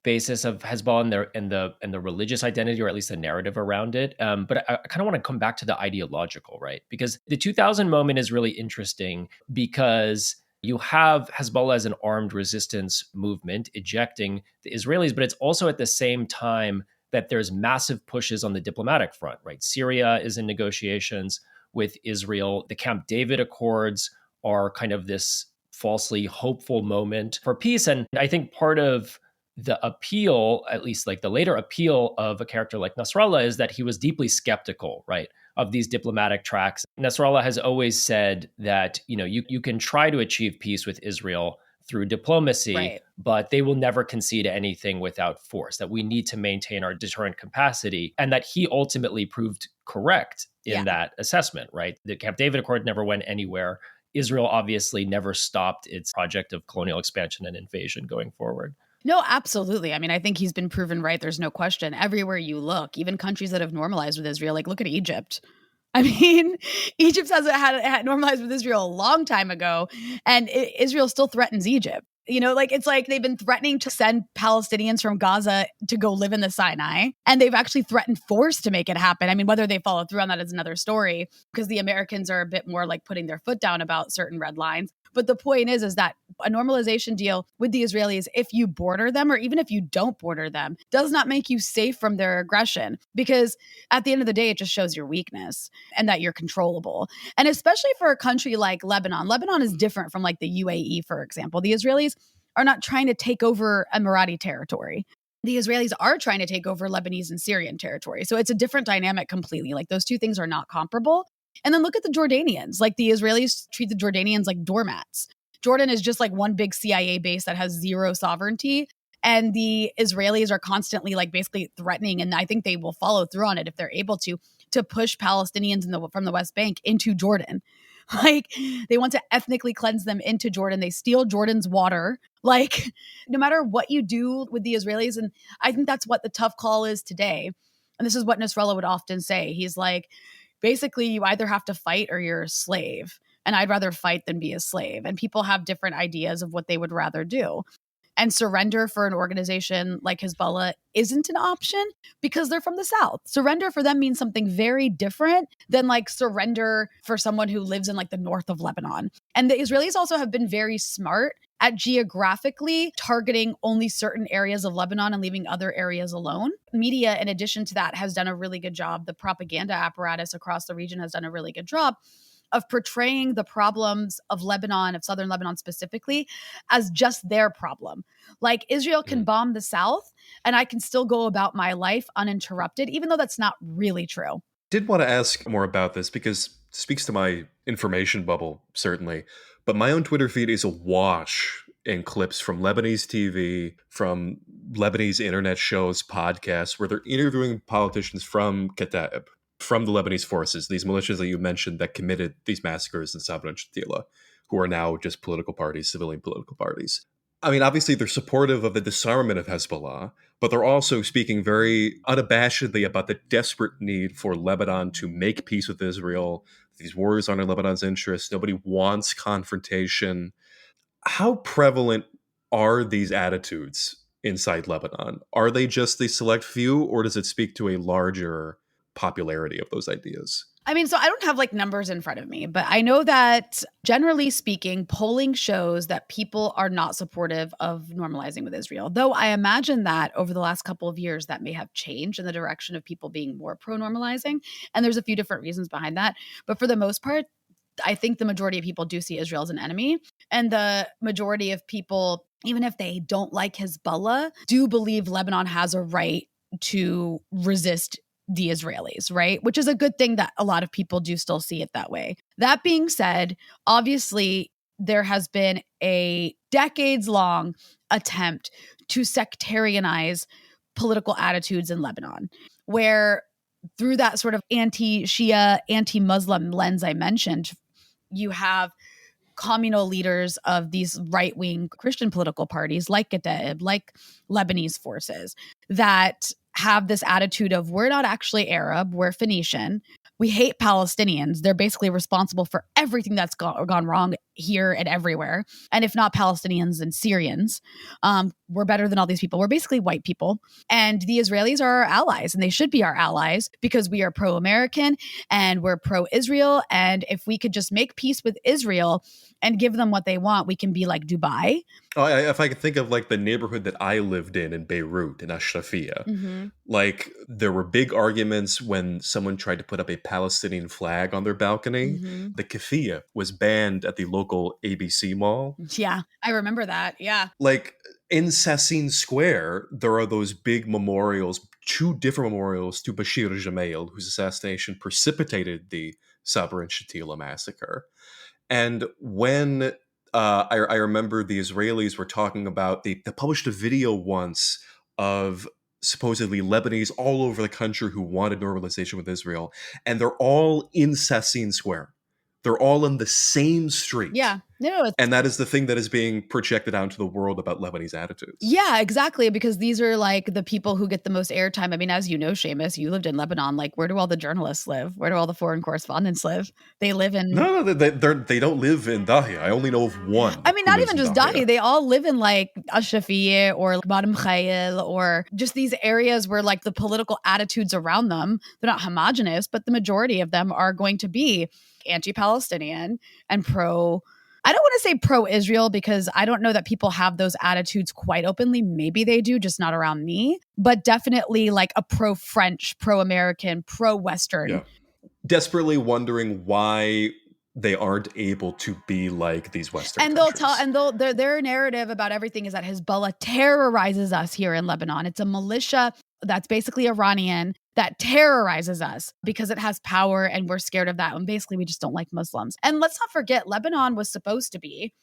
basis of Hezbollah and the religious identity, or at least the narrative around it. But I kind of want to come back to the ideological, right? Because the 2000 moment is really interesting because You have Hezbollah as an armed resistance movement ejecting the Israelis, but it's also at the same time that there's massive pushes on the diplomatic front, right? Syria is in negotiations with Israel. The Camp David Accords are kind of this falsely hopeful moment for peace. And I think part of the appeal, at least like the later appeal of a character like Nasrallah, is that he was deeply skeptical, right, of these diplomatic tracks. Nasrallah has always said that, you can try to achieve peace with Israel through diplomacy, Right. but they will never concede anything without force, that we need to maintain our deterrent capacity, and that he ultimately proved correct in that assessment, right? The Camp David Accord never went anywhere. Israel obviously never stopped its project of colonial expansion and invasion going forward. No, absolutely. I mean, I think he's been proven right. There's no question. Everywhere you look, even countries that have normalized with Israel, like look at Egypt. I mean, Egypt had normalized with Israel a long time ago, and Israel still threatens Egypt. It's like they've been threatening to send Palestinians from Gaza to go live in the Sinai, and they've actually threatened force to make it happen. I mean, whether they follow through on that is another story, because the Americans are a bit more like putting their foot down about certain red lines. But the point is that a normalization deal with the Israelis, if you border them or even if you don't border them, does not make you safe from their aggression, because at the end of the day, it just shows your weakness and that you're controllable. And especially for a country like Lebanon. Lebanon is different from like the UAE, for example. The Israelis are not trying to take over Emirati territory. The Israelis are trying to take over Lebanese and Syrian territory. So it's a different dynamic completely. Like those two things are not comparable. And then look at the Jordanians. Like the Israelis treat the Jordanians like doormats. Jordan is just like one big CIA base that has zero sovereignty. And the Israelis are constantly like basically threatening, and I think they will follow through on it if they're able to push Palestinians from the West Bank into Jordan. Like they want to ethnically cleanse them into Jordan. They steal Jordan's water. Like no matter what you do with the Israelis, and I think that's what the tough call is today. And this is what Nasrallah would often say. He's like, basically, you either have to fight or you're a slave. And I'd rather fight than be a slave. And people have different ideas of what they would rather do. And surrender for an organization like Hezbollah isn't an option because they're from the South. Surrender for them means something very different than like surrender for someone who lives in like the north of Lebanon. And the Israelis also have been very smart at geographically targeting only certain areas of Lebanon and leaving other areas alone. Media, in addition to that, has done a really good job. The propaganda apparatus across the region has done a really good job of portraying the problems of Lebanon, of southern Lebanon specifically, as just their problem. Like Israel can bomb the South and I can still go about my life uninterrupted, even though that's not really true. Did want to ask more about this because it speaks to my information bubble, certainly. But my own Twitter feed is awash in clips from Lebanese TV, from Lebanese internet shows, podcasts, where they're interviewing politicians from Kataib, from the Lebanese forces, these militias that you mentioned that committed these massacres in Sabra and Shatila, who are now just political parties, civilian political parties. I mean, obviously, they're supportive of the disarmament of Hezbollah, but they're also speaking very unabashedly about the desperate need for Lebanon to make peace with Israel. These wars aren't in Lebanon's interest. Nobody wants confrontation. How prevalent are these attitudes inside Lebanon? Are they just the select few, or does it speak to a larger popularity of those ideas? I mean, so I don't have like numbers in front of me, but I know that generally speaking, polling shows that people are not supportive of normalizing with Israel. Though I imagine that over the last couple of years, that may have changed in the direction of people being more pro-normalizing. And there's a few different reasons behind that. But for the most part, I think the majority of people do see Israel as an enemy. And the majority of people, even if they don't like Hezbollah, do believe Lebanon has a right to resist the Israelis, right? Which is a good thing that a lot of people do still see it that way. That being said, obviously, there has been a decades-long attempt to sectarianize political attitudes in Lebanon, where through that sort of anti-Shia, anti-Muslim lens I mentioned, you have communal leaders of these right-wing Christian political parties like Kataib, like Lebanese forces, that have this attitude of we're not actually Arab, we're Phoenician. We hate Palestinians. They're basically responsible for everything that's gone wrong here and everywhere. And if not Palestinians, then Syrians. We're better than all these people. We're basically white people. And the Israelis are our allies, and they should be our allies because we are pro-American and we're pro-Israel. And if we could just make peace with Israel and give them what they want, we can be like Dubai. Oh, if I could think of like the neighborhood that I lived in Beirut, in Ashrafia, like there were big arguments when someone tried to put up a Palestinian flag on their balcony. The keffiyeh was banned at the local ABC mall. Yeah, I remember that. Yeah. Like in Sassine Square, there are those big memorials, 2 different memorials to Bashir Gemayel, whose assassination precipitated the Sabra and Shatila massacre. And when I remember the Israelis were talking about, they published a video once of supposedly Lebanese all over the country who wanted normalization with Israel, and they're all in Sassine Square. They're all in the same street. Yeah. No, and that is the thing that is being projected out into the world about Lebanese attitudes. Yeah, exactly. Because these are like the people who get the most airtime. I mean, as you know, Seamus, you lived in Lebanon. Like, where do all the journalists live? Where do all the foreign correspondents live? They live in... No, they don't live in Dahi. I only know of one. I mean, not even just Dahi. They all live in like Ashrafiyeh or Bad Mkhail or just these areas where like the political attitudes around them, they're not homogenous, but the majority of them are going to be anti-Palestinian and I don't want to say pro-Israel because I don't know that people have those attitudes quite openly. Maybe they do, just not around me. But definitely like a pro-French, pro-American, pro-Western. Yeah. Desperately wondering why they aren't able to be like these Western countries. Their narrative about everything is that Hezbollah terrorizes us here in Lebanon. It's a militia that's basically Iranian that terrorizes us because it has power and we're scared of that. And basically we just don't like Muslims. And let's not forget, Lebanon was supposed to be,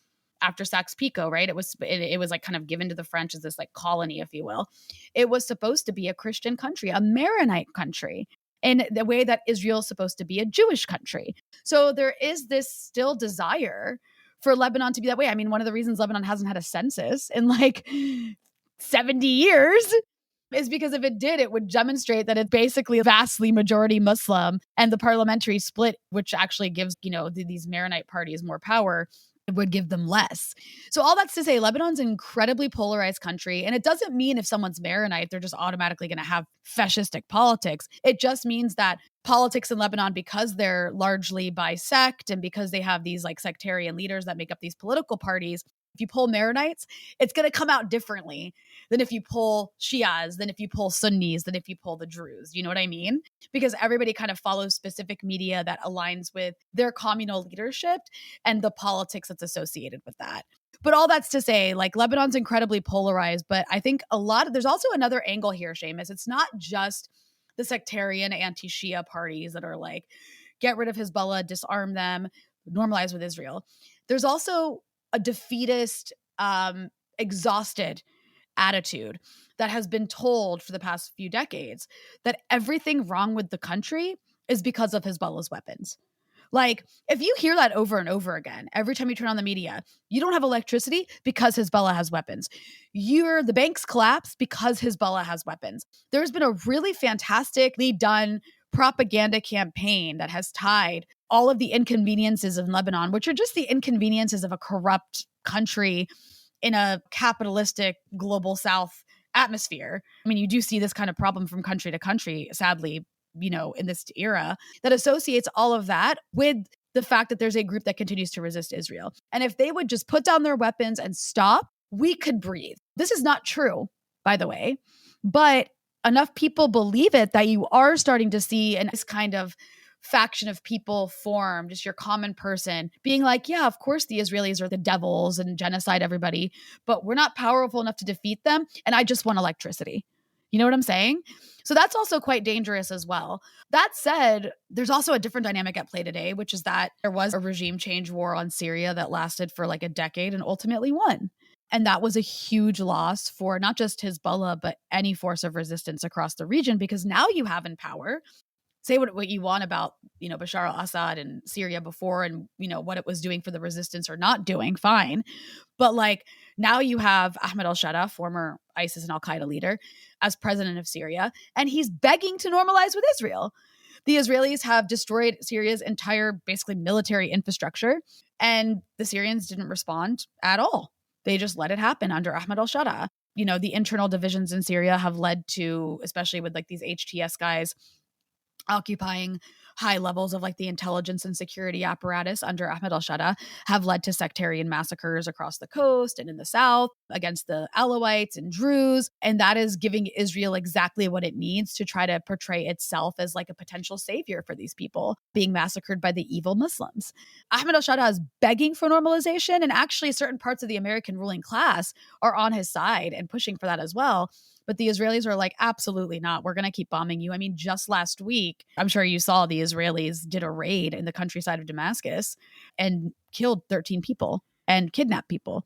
after Sykes-Picot, right? It was like kind of given to the French as this like colony, if you will. It was supposed to be a Christian country, a Maronite country, in the way that Israel is supposed to be a Jewish country. So there is this still desire for Lebanon to be that way. I mean, one of the reasons Lebanon hasn't had a census in like 70 years is because if it did, it would demonstrate that it's basically vastly majority Muslim, and the parliamentary split, which actually gives, these Maronite parties more power, it would give them less. So all that's to say, Lebanon's an incredibly polarized country. And it doesn't mean if someone's Maronite, they're just automatically going to have fascistic politics. It just means that politics in Lebanon, because they're largely by sect and because they have these like sectarian leaders that make up these political parties, if you poll Maronites, it's going to come out differently than if you poll Shias, than if you poll Sunnis, than if you poll the Druze. You know what I mean? Because everybody kind of follows specific media that aligns with their communal leadership and the politics that's associated with that. But all that's to say, like, Lebanon's incredibly polarized, but I think there's also another angle here, Seamus. It's not just the sectarian anti-Shia parties that are like, get rid of Hezbollah, disarm them, normalize with Israel. There's also a defeatist, exhausted attitude that has been told for the past few decades that everything wrong with the country is because of Hezbollah's weapons. Like, if you hear that over and over again, every time you turn on the media, you don't have electricity because Hezbollah has weapons. The banks collapse because Hezbollah has weapons. There's been a really fantastically done propaganda campaign that has tied all of the inconveniences of Lebanon, which are just the inconveniences of a corrupt country in a capitalistic global South atmosphere. I mean, you do see this kind of problem from country to country, sadly, in this era, that associates all of that with the fact that there's a group that continues to resist Israel. And if they would just put down their weapons and stop, we could breathe. This is not true, by the way, but enough people believe it that you are starting to see this kind of faction of people form, just your common person being like, yeah, of course the Israelis are the devils and genocide everybody, but we're not powerful enough to defeat them. And I just want electricity. You know what I'm saying? So that's also quite dangerous as well. That said, there's also a different dynamic at play today, which is that there was a regime change war on Syria that lasted for like a decade and ultimately won. And that was a huge loss for not just Hezbollah, but any force of resistance across the region, because now you have in power, say what you want about, Bashar al-Assad and Syria before and, what it was doing for the resistance or not doing, fine. But like now you have Ahmed al-Shara, former ISIS and al-Qaeda leader, as president of Syria, and he's begging to normalize with Israel. The Israelis have destroyed Syria's entire, basically, military infrastructure, and the Syrians didn't respond at all. They just let it happen under Ahmed al-Sharaa. The internal divisions in Syria have led to, especially with like these HTS guys, occupying high levels of like the intelligence and security apparatus under Ahmed al-Sharaa, have led to sectarian massacres across the coast and in the south against the Alawites and Druze. And that is giving Israel exactly what it needs to try to portray itself as like a potential savior for these people being massacred by the evil Muslims. Ahmed al-Sharaa is begging for normalization, and actually certain parts of the American ruling class are on his side and pushing for that as well. But the Israelis are like, absolutely not. We're going to keep bombing you. I mean, just last week, I'm sure you saw the Israelis did a raid in the countryside of Damascus and killed 13 people and kidnapped people.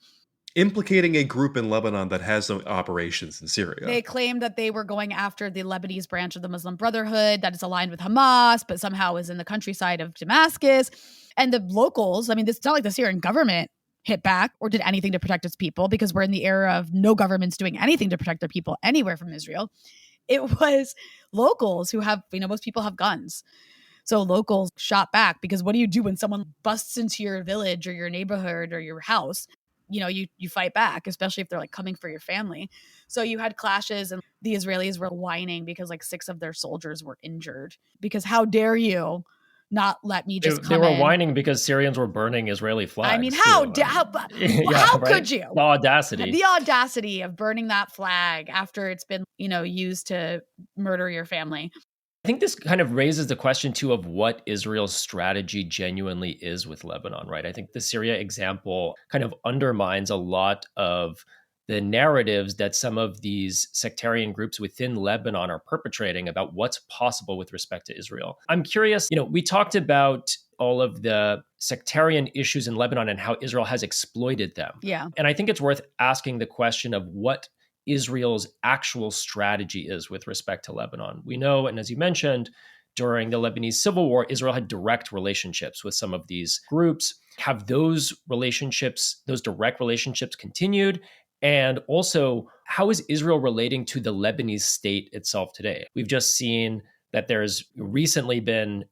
Implicating a group in Lebanon that has no operations in Syria. They claimed that they were going after the Lebanese branch of the Muslim Brotherhood that is aligned with Hamas, but somehow is in the countryside of Damascus. And the locals, I mean, it's not like the Syrian government hit back or did anything to protect its people, because we're in the era of no governments doing anything to protect their people anywhere from Israel. It was locals who have, most people have guns. So locals shot back, because what do you do when someone busts into your village or your neighborhood or your house? You fight back, especially if they're like coming for your family. So you had clashes, and the Israelis were whining because like 6 of their soldiers were injured, because how dare you not let me just come in. They were whining because Syrians were burning Israeli flags. I mean, how could you? The audacity. The audacity of burning that flag after it's been, used to murder your family. I think this kind of raises the question, too, of what Israel's strategy genuinely is with Lebanon, right? I think the Syria example kind of undermines a lot of the narratives that some of these sectarian groups within Lebanon are perpetrating about what's possible with respect to Israel. I'm curious, we talked about all of the sectarian issues in Lebanon and how Israel has exploited them. Yeah. And I think it's worth asking the question of what Israel's actual strategy is with respect to Lebanon. We know, and as you mentioned, during the Lebanese civil war, Israel had direct relationships with some of these groups. Have those relationships, those direct relationships, continued? And also, how is Israel relating to the Lebanese state itself today? We've just seen that there's recently been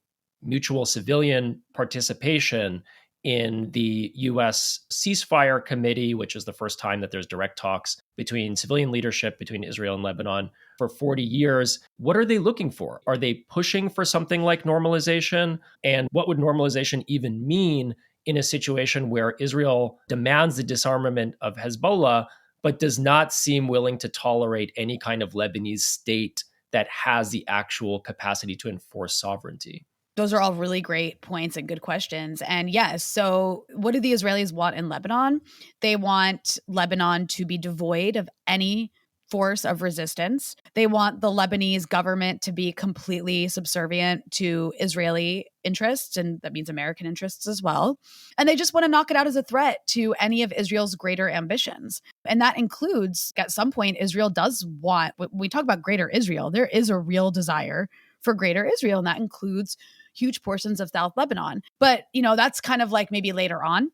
mutual civilian participation in the U.S. ceasefire committee, which is the first time that there's direct talks between civilian leadership between Israel and Lebanon for 40 years. What are they looking for? Are they pushing for something like normalization? And what would normalization even mean in a situation where Israel demands the disarmament of Hezbollah, but does not seem willing to tolerate any kind of Lebanese state that has the actual capacity to enforce sovereignty? Those are all really great points and good questions. And yes, so what do the Israelis want in Lebanon? They want Lebanon to be devoid of any force of resistance. They want the Lebanese government to be completely subservient to Israeli interests, and that means American interests as well. And they just want to knock it out as a threat to any of Israel's greater ambitions. And that includes, at some point, Israel does want, when we talk about greater Israel, there is a real desire for greater Israel, and that includes huge portions of South Lebanon. But, that's kind of like maybe later on.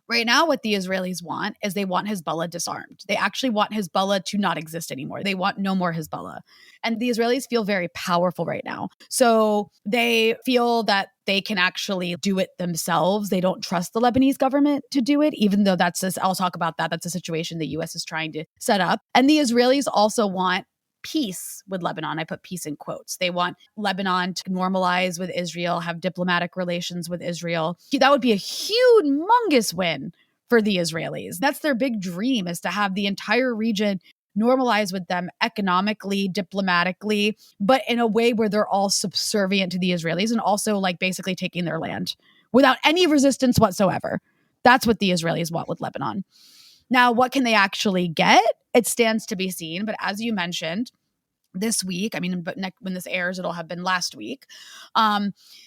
Right now, what the Israelis want is they want Hezbollah disarmed. They actually want Hezbollah to not exist anymore. They want no more Hezbollah. And the Israelis feel very powerful right now. So they feel that they can actually do it themselves. They don't trust the Lebanese government to do it, even though I'll talk about that. That's a situation the U.S. is trying to set up. And the Israelis also want peace with Lebanon. I put peace in quotes. They want Lebanon to normalize with Israel, have diplomatic relations with Israel. That would be a humongous win for the Israelis. That's their big dream, is to have the entire region normalize with them economically, diplomatically, but in a way where they're all subservient to the Israelis and also like basically taking their land without any resistance whatsoever. That's what the Israelis want with Lebanon. Now, what can they actually get? It stands to be seen. But as you mentioned, this week, when this airs, it'll have been last week,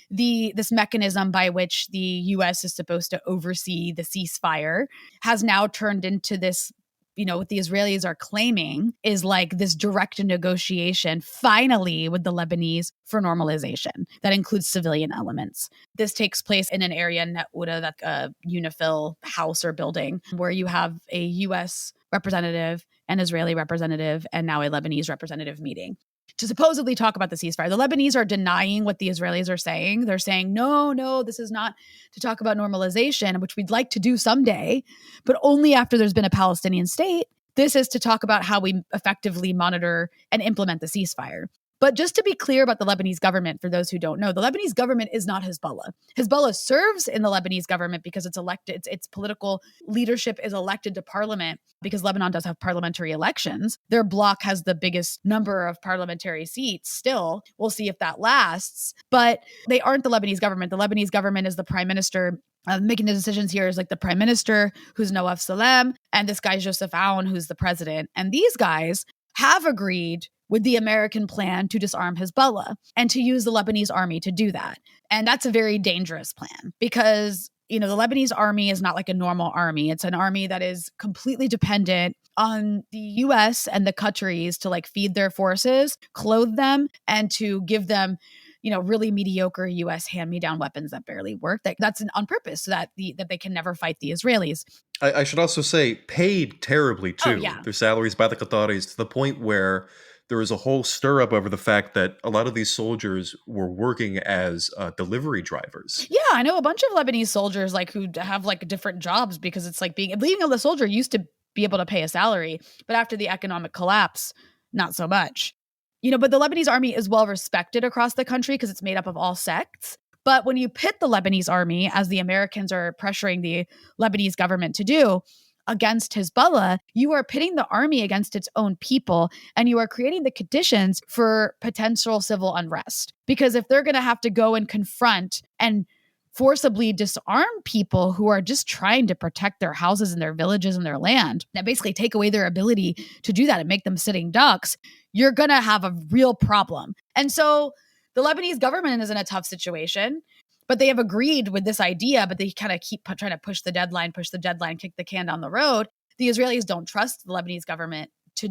this mechanism by which the U.S. is supposed to oversee the ceasefire has now turned into this, what the Israelis are claiming is like this direct negotiation, finally, with the Lebanese for normalization. That includes civilian elements. This takes place in an area in Na'uda, that's a UNIFIL house or building, where you have a U.S. representative, an Israeli representative, and now a Lebanese representative meeting to supposedly talk about the ceasefire. The Lebanese are denying what the Israelis are saying. They're saying, no, this is not to talk about normalization, which we'd like to do someday, but only after there's been a Palestinian state. This is to talk about how we effectively monitor and implement the ceasefire. But just to be clear about the Lebanese government, for those who don't know, the Lebanese government is not Hezbollah. Hezbollah serves in the Lebanese government because it's elected, its political leadership is elected to parliament because Lebanon does have parliamentary elections. Their bloc has the biggest number of parliamentary seats still. We'll see if that lasts. But they aren't the Lebanese government. The Lebanese government is the prime minister. Making the decisions here is like the prime minister, who's Nawaf Salem, and this guy Joseph Aoun, who's the president. And these guys have agreed with the American plan to disarm Hezbollah and to use the Lebanese army to do that. And that's a very dangerous plan because, the Lebanese army is not like a normal army. It's an army that is completely dependent on the US and the Qataris to like feed their forces, clothe them, and to give them really mediocre U.S. hand-me-down weapons that barely work. That's on purpose so that they can never fight the Israelis. I should also say paid terribly too. Oh, yeah. Their salaries by the Qataris to the point where there was a whole stir-up over the fact that a lot of these soldiers were working as delivery drivers. Yeah, I know a bunch of Lebanese soldiers who have different jobs because it's being a soldier used to be able to pay a salary, but after the economic collapse, not so much. But the Lebanese army is well respected across the country because it's made up of all sects. But when you pit the Lebanese army, as the Americans are pressuring the Lebanese government to do, against Hezbollah, you are pitting the army against its own people, and you are creating the conditions for potential civil unrest. Because if they're going to have to go and confront and forcibly disarm people who are just trying to protect their houses and their villages and their land, that basically take away their ability to do that and make them sitting ducks, you're going to have a real problem. And so the Lebanese government is in a tough situation, but they have agreed with this idea, but they kind of keep trying to push the deadline, kick the can down the road. The Israelis don't trust the Lebanese government to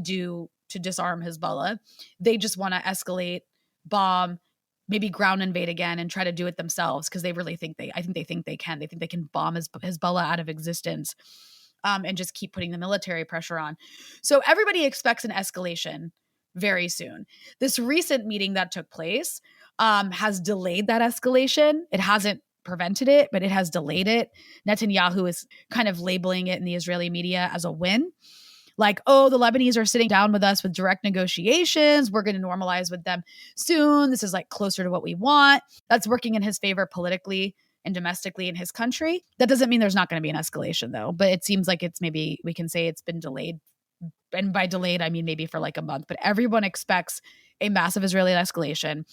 disarm Hezbollah. They just want to escalate, bomb, maybe ground invade again and try to do it themselves because they really think they can. They think they can bomb Hezbollah out of existence and just keep putting the military pressure on. So everybody expects an escalation very soon. This recent meeting that took place has delayed that escalation. It hasn't prevented it, but it has delayed it. Netanyahu is kind of labeling it in the Israeli media as a win. The Lebanese are sitting down with us with direct negotiations. We're going to normalize with them soon. This is closer to what we want. That's working in his favor politically and domestically in his country. That doesn't mean there's not going to be an escalation though, but it seems like it's maybe we can say it's been delayed. And by delayed, I mean maybe for a month, but everyone expects a massive Israeli escalation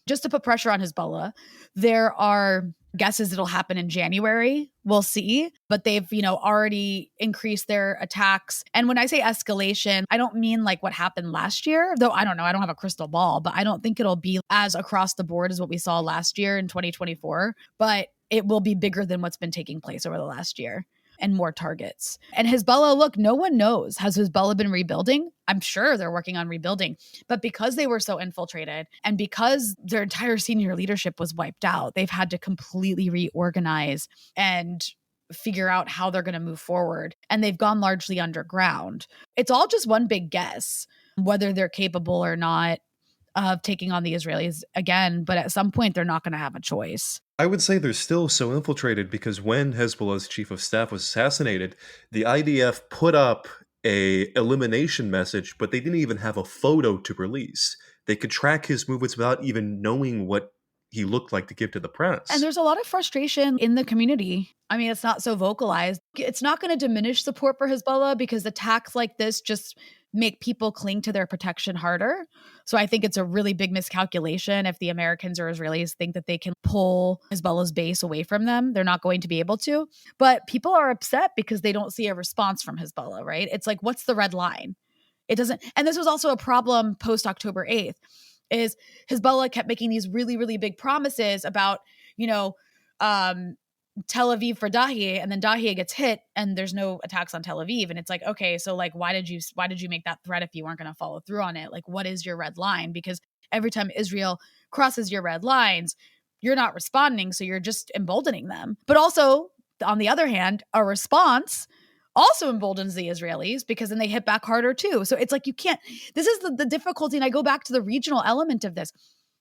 just to put pressure on Hezbollah. There are guesses it'll happen in January. We'll see. But they've, already increased their attacks. And when I say escalation, I don't mean what happened last year, though I don't know. I don't have a crystal ball, but I don't think it'll be as across the board as what we saw last year in 2024. But it will be bigger than what's been taking place over the last year. And more targets. And Hezbollah, look, no one knows. Has Hezbollah been rebuilding? I'm sure they're working on rebuilding. But because they were so infiltrated and because their entire senior leadership was wiped out, they've had to completely reorganize and figure out how they're going to move forward. And they've gone largely underground. It's all just one big guess, whether they're capable or not of taking on the Israelis again. But at some point, they're not going to have a choice. I would say they're still so infiltrated because when Hezbollah's chief of staff was assassinated, the IDF put up a elimination message, but they didn't even have a photo to release. They could track his movements without even knowing what he looked like to give to the press. And there's a lot of frustration in the community. I mean, it's not so vocalized. It's not going to diminish support for Hezbollah because attacks like this just make people cling to their protection harder. So I think it's a really big miscalculation if the Americans or Israelis think that they can pull Hezbollah's base away from them. They're not going to be able to. But people are upset because they don't see a response from Hezbollah, right? It's what's the red line? It doesn't. And this was also a problem post October 8th, is Hezbollah kept making these really, really big promises about, Tel Aviv for Dahieh, and then Dahieh gets hit and there's no attacks on Tel Aviv. And it's okay, so why did you make that threat if you weren't going to follow through on it? What is your red line? Because every time Israel crosses your red lines, you're not responding. So you're just emboldening them. But also on the other hand, a response also emboldens the Israelis because then they hit back harder too. So it's like you can't, this is the difficulty. And I go back to the regional element of this.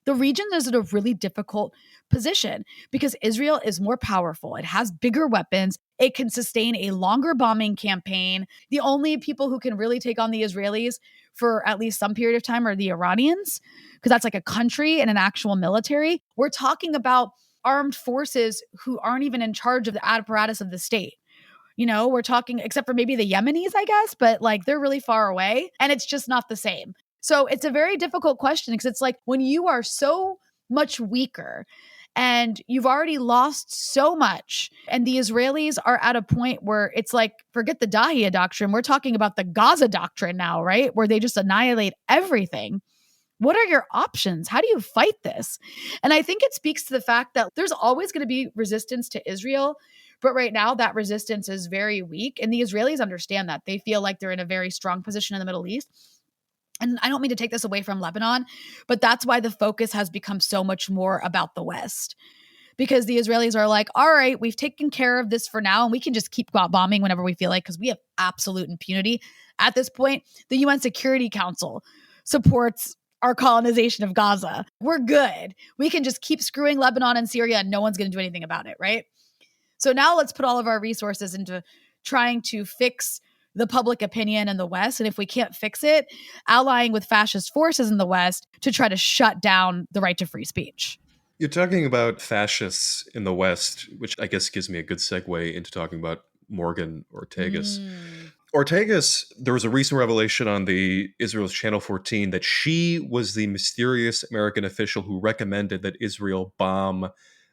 The region is in a really difficult position because Israel is more powerful. It has bigger weapons. It can sustain a longer bombing campaign. The only people who can really take on the Israelis for at least some period of time are the Iranians, because that's like a country and an actual military. We're talking about armed forces who aren't even in charge of the apparatus of the state. You know, we're talking, except for maybe the Yemenis, I guess, but like they're really far away and it's just not the same. So it's a very difficult question because it's like when you are so much weaker and you've already lost so much and the Israelis are at a point where it's like, forget the Dahiya doctrine. We're talking about the Gaza doctrine now, right? Where they just annihilate everything. What are your options? How do you fight this? And I think it speaks to the fact that there's always going to be resistance to Israel. But right now, that resistance is very weak. And the Israelis understand that. They feel like they're in a very strong position in the Middle East. And I don't mean to take this away from Lebanon, but that's why the focus has become so much more about the West. Because the Israelis are like, all right, we've taken care of this for now, and we can just keep bombing whenever we feel like, because we have absolute impunity. At this point, the UN Security Council supports our colonization of Gaza. We're good. We can just keep screwing Lebanon and Syria, and no one's going to do anything about it, right? So now let's put all of our resources into trying to fix the public opinion in the West. And if we can't fix it, allying with fascist forces in the West to try to shut down the right to free speech. You're talking about fascists in the West, which I guess gives me a good segue into talking about Morgan Ortagus. Ortagus, there was a recent revelation on the Israel's Channel 14 that she was the mysterious American official who recommended that Israel bomb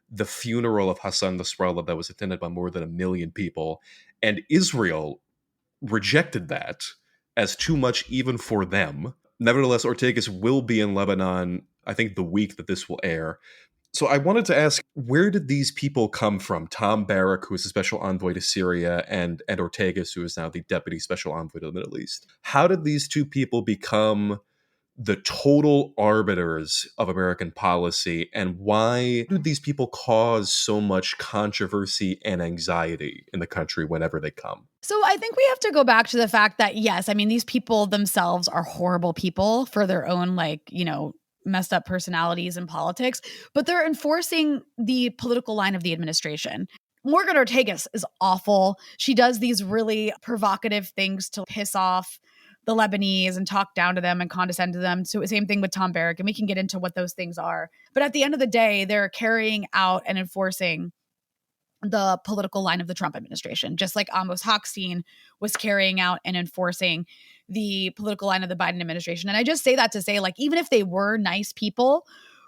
the funeral of Hassan Nasrallah that was attended by more than 1 million people. And Israel rejected that as too much even for them. Nevertheless, Ortagus will be in Lebanon, I think, the week that this will air. So I wanted to ask, where did these people come from? Tom Barrack, who is the special envoy to Syria, and Ortagus, who is now the deputy special envoy to the Middle East. How did these two people become the total arbiters of American policy, and why do these people cause so much controversy and anxiety in the country whenever they come? So I think we have to go back to the fact that, yes, I mean, these people themselves are horrible people for their own, like, you know, messed up personalities and politics, but they're enforcing the political line of the administration. Morgan Ortagus is awful. She does these really provocative things to piss off the Lebanese and talk down to them and condescend to them. So same thing with Tom Barrack, and we can get into what those things are. But at the end of the day, they're carrying out and enforcing the political line of the Trump administration, just like Amos Hochstein was carrying out and enforcing the political line of the Biden administration. And I just say that to say, like, even if they were nice people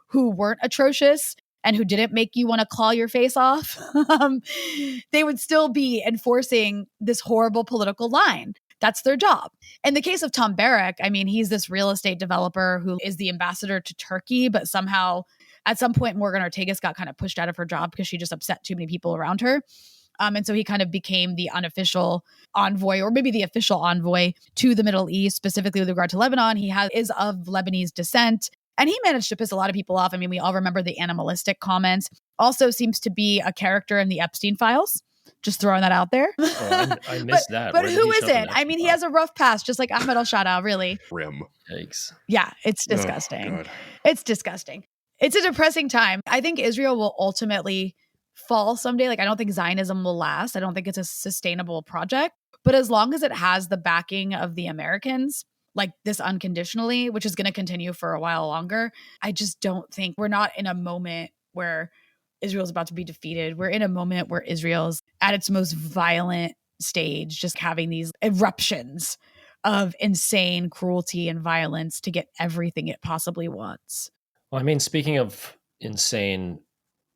who weren't atrocious and who didn't make you want to claw your face off, they would still be enforcing this horrible political line. That's their job. In the case of Tom Barrack, I mean, he's this real estate developer who is the ambassador to Turkey, but somehow at some point, Morgan Ortagus got kind of pushed out of her job because she just upset too many people around her. And so he kind of became the unofficial envoy, or maybe the official envoy to the Middle East, specifically with regard to Lebanon. He is of Lebanese descent, and he managed to piss a lot of people off. I mean, we all remember the animalistic comments. Also seems to be a character in the Epstein files. Just throwing that out there. Oh, I missed that. But who isn't? I mean, he has a rough past, just like Ahmed al-Sharaa, really. Grim. Yikes. Yeah, it's disgusting. Oh, it's disgusting. It's a depressing time. I think Israel will ultimately fall someday. Like, I don't think Zionism will last. I don't think it's a sustainable project. But as long as it has the backing of the Americans, like this unconditionally, which is going to continue for a while longer, I just don't think we're not in a moment where Israel's about to be defeated. We're in a moment where Israel's at its most violent stage, just having these eruptions of insane cruelty and violence to get everything it possibly wants. Well, I mean, speaking of insane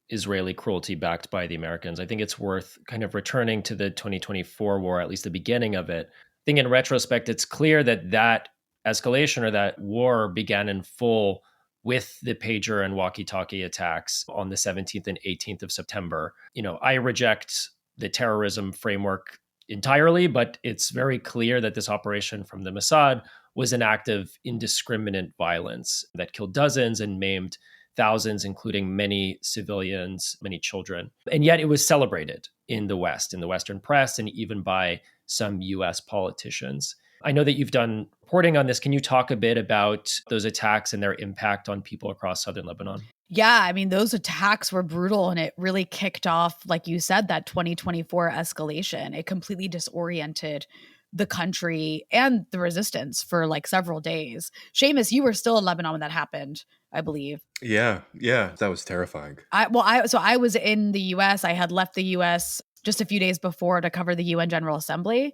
Israeli cruelty backed by the Americans, I think it's worth kind of returning to the 2024 war, at least the beginning of it. I think in retrospect, it's clear that that escalation or that war began in full with the pager and walkie-talkie attacks on the 17th and 18th of September. You know, I reject the terrorism framework entirely, but it's very clear that this operation from the Mossad was an act of indiscriminate violence that killed dozens and maimed thousands, including many civilians, many children. And yet it was celebrated in the West, in the Western press, and even by some US politicians. I know that you've done reporting on this. Can you talk a bit about those attacks and their impact on people across southern Lebanon? Yeah, I mean, those attacks were brutal, and it really kicked off, like you said, that 2024 escalation. It completely disoriented the country and the resistance for like several days. Seamus, you were still in Lebanon when that happened, I believe. Yeah, that was terrifying. I was in the US. I had left the US just a few days before to cover the UN General Assembly.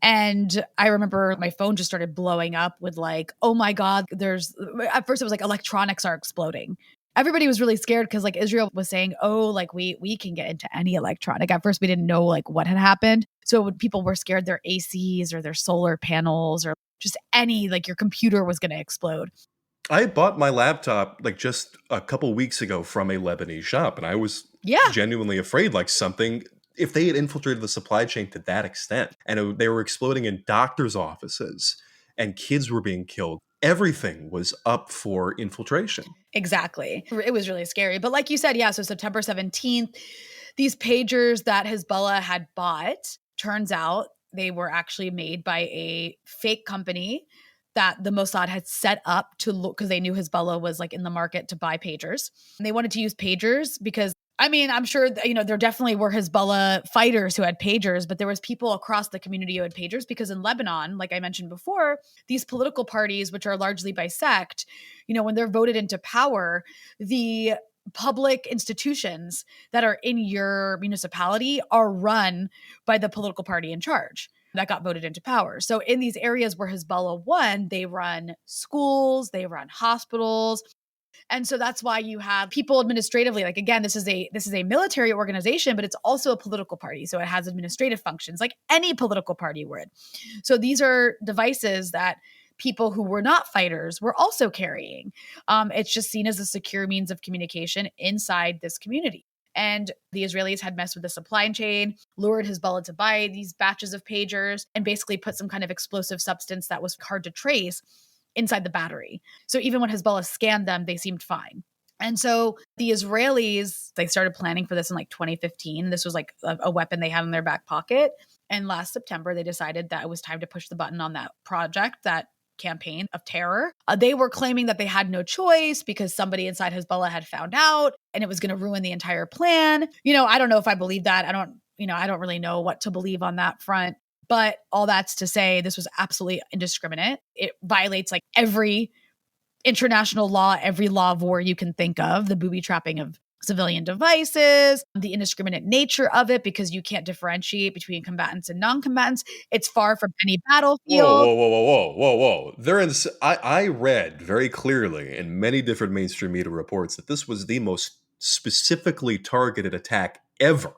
And I remember my phone just started blowing up with like, oh my God, at first it was like electronics are exploding. Everybody was really scared because like Israel was saying, oh, like we can get into any electronic. At first we didn't know like what had happened. So when people were scared their ACs or their solar panels or just any, like your computer was going to explode. I bought my laptop like just a couple weeks ago from a Lebanese shop, and I was genuinely afraid like something, if they had infiltrated the supply chain to that extent and they were exploding in doctors' offices and kids were being killed, everything was up for infiltration. Exactly. It was really scary. But like you said, so September 17th, these pagers that Hezbollah had bought, turns out they were actually made by a fake company that the Mossad had set up to look, because they knew Hezbollah was like in the market to buy pagers. And they wanted to use pagers because, I mean, I'm sure, there definitely were Hezbollah fighters who had pagers, but there was people across the community who had pagers because in Lebanon, like I mentioned before, these political parties, which are largely by sect, when they're voted into power, the public institutions that are in your municipality are run by the political party in charge that got voted into power. So in these areas where Hezbollah won, they run schools, they run hospitals. And so that's why you have people administratively, like, again, this is a military organization, but it's also a political party. So it has administrative functions like any political party would. So these are devices that people who were not fighters were also carrying. It's just seen as a secure means of communication inside this community. And the Israelis had messed with the supply chain, lured Hezbollah to buy these batches of pagers, and basically put some kind of explosive substance that was hard to trace inside the battery. So even when Hezbollah scanned them, they seemed fine. And so the Israelis, they started planning for this in like 2015. This was like a weapon they had in their back pocket. And last September, they decided that it was time to push the button on that project, that campaign of terror. They were claiming that they had no choice because somebody inside Hezbollah had found out and it was going to ruin the entire plan. I don't know if I believe that. I don't really know what to believe on that front. But all that's to say, this was absolutely indiscriminate. It violates like every international law, every law of war you can think of, the booby trapping of civilian devices, the indiscriminate nature of it, because you can't differentiate between combatants and non-combatants. It's far from any battlefield. Whoa. I read very clearly in many different mainstream media reports that this was the most specifically targeted attack ever,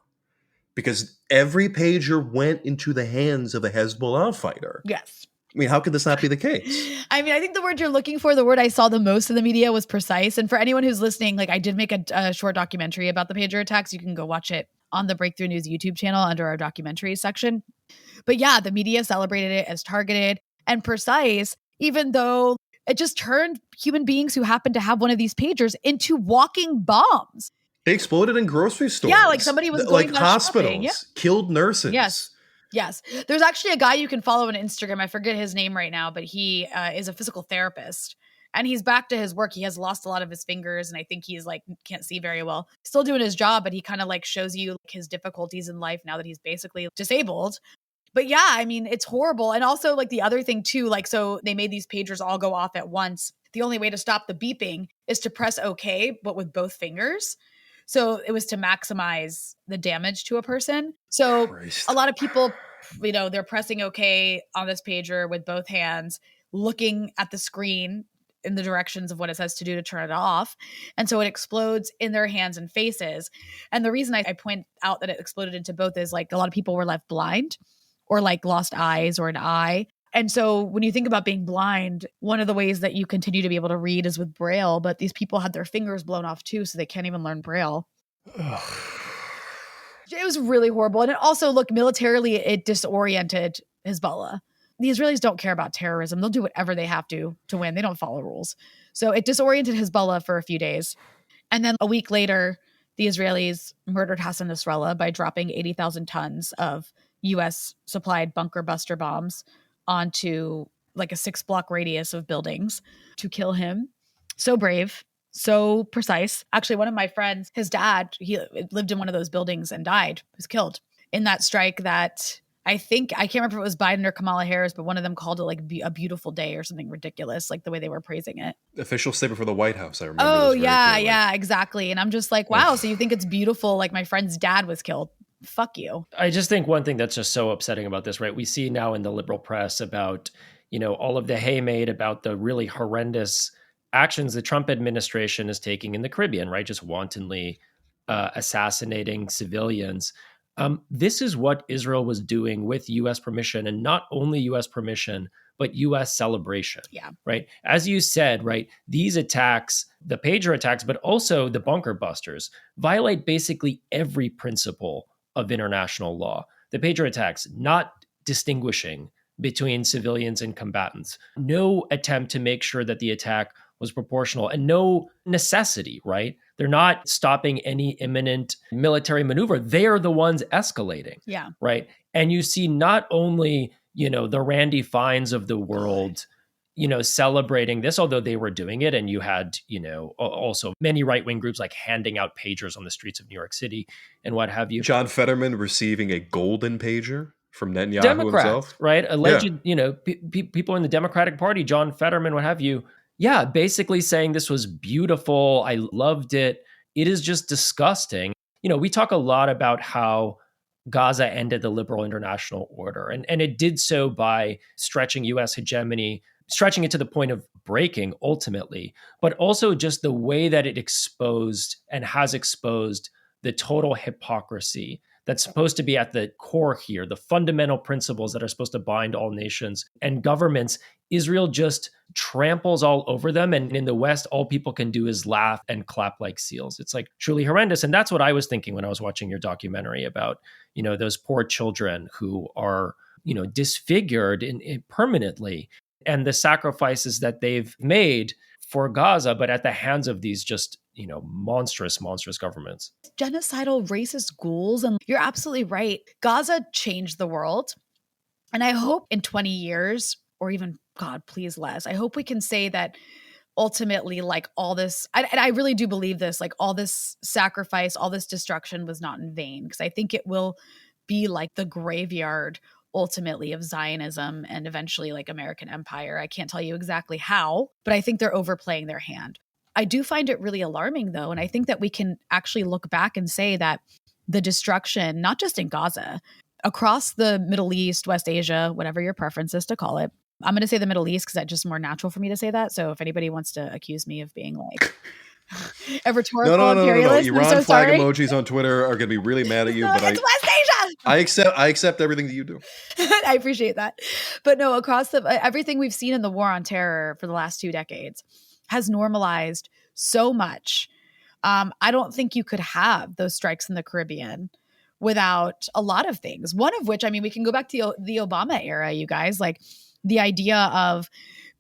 because every pager went into the hands of a Hezbollah fighter. Yes. I mean, how could this not be the case? I mean, I think the word you're looking for, the word I saw the most in the media was precise. And for anyone who's listening, like I did make a short documentary about the pager attacks. You can go watch it on the Breakthrough News YouTube channel under our documentaries section. But yeah, the media celebrated it as targeted and precise, even though it just turned human beings who happened to have one of these pagers into walking bombs. They exploded in grocery stores. Yeah, like somebody was going like hospitals, shopping. Yeah. Killed nurses. Yes. There's actually a guy you can follow on Instagram. I forget his name right now, but he is a physical therapist and he's back to his work. He has lost a lot of his fingers and I think he's like, can't see very well. Still doing his job, but he kind of like shows you like his difficulties in life now that he's basically disabled. But yeah, I mean, it's horrible. And also like the other thing too, like, so they made these pagers all go off at once. The only way to stop the beeping is to press OK, but with both fingers. So it was to maximize the damage to a person. So a lot of people, they're pressing OK on this pager with both hands, looking at the screen in the directions of what it says to do to turn it off. And so it explodes in their hands and faces. And the reason I point out that it exploded into both is like a lot of people were left blind or like lost eyes or an eye. And so when you think about being blind, one of the ways that you continue to be able to read is with Braille, but these people had their fingers blown off too, so they can't even learn Braille. It was really horrible. And it also, look, militarily, it disoriented Hezbollah. The Israelis don't care about terrorism. They'll do whatever they have to win. They don't follow rules. So it disoriented Hezbollah for a few days. And then a week later, the Israelis murdered Hassan Nasrallah by dropping 80,000 tons of US supplied bunker buster bombs onto like a 6-block radius of buildings to kill him. So brave, so precise. Actually, one of my friends, his dad, he lived in one of those buildings and died, was killed in that strike that I can't remember if it was Biden or Kamala Harris, but one of them called it like a beautiful day or something ridiculous, like the way they were praising it. Official statement for the White House, I remember. Oh, this very clearly. yeah, exactly. And I'm just like, wow, so you think it's beautiful? Like my friend's dad was killed. Fuck you. I just think one thing that's just so upsetting about this, right? We see now in the liberal press about, all of the hay made about the really horrendous actions the Trump administration is taking in the Caribbean, right? Just wantonly assassinating civilians. This is what Israel was doing with U.S. permission, and not only U.S. permission, but U.S. celebration. Yeah. Right. As you said, right, these attacks, the pager attacks, but also the bunker busters, violate basically every principle of international law. The pager attacks, not distinguishing between civilians and combatants, no attempt to make sure that the attack was proportional, and no necessity, right? They're not stopping any imminent military maneuver. They are the ones escalating. Yeah. Right. And you see not only, the Randy Fines of the world, celebrating this, although they were doing it. And you had, also many right-wing groups like handing out pagers on the streets of New York City and what have you. John Fetterman receiving a golden pager from Netanyahu Democrats, himself. Right? Alleged, people in the Democratic Party, John Fetterman, what have you. Yeah, basically saying this was beautiful. I loved it. It is just disgusting. We talk a lot about how Gaza ended the liberal international order, and it did so by stretching U.S. hegemony, stretching it to the point of breaking ultimately, but also just the way that it exposed and has exposed the total hypocrisy that's supposed to be at the core here, the fundamental principles that are supposed to bind all nations and governments. Israel just tramples all over them. And in the West, all people can do is laugh and clap like seals. It's like truly horrendous. And that's what I was thinking when I was watching your documentary about, those poor children who are, disfigured permanently, and the sacrifices that they've made for Gaza, but at the hands of these just, monstrous governments. Genocidal racist ghouls. And you're absolutely right. Gaza changed the world. And I hope in 20 years, or even, God, please less, I hope we can say that ultimately, like all this, and I really do believe this, like all this sacrifice, all this destruction was not in vain. Because I think it will be like the graveyard ultimately of Zionism and eventually like American empire. I can't tell you exactly how, but I think they're overplaying their hand. I do find it really alarming though. And I think that we can actually look back and say that the destruction, not just in Gaza, across the Middle East, West Asia, whatever your preference is to call it. I'm going to say the Middle East because that's just more natural for me to say that. So if anybody wants to accuse me of being like a rhetorical imperialist, Iran so flag sorry. emojis on Twitter are going to be really mad at you. No, but it's West Asia. I accept everything that you do. I appreciate that. But no, across everything we've seen in the war on terror for the last 2 decades has normalized so much. I don't think you could have those strikes in the Caribbean without a lot of things. One of which, I mean, we can go back to the Obama era, you guys, like the idea of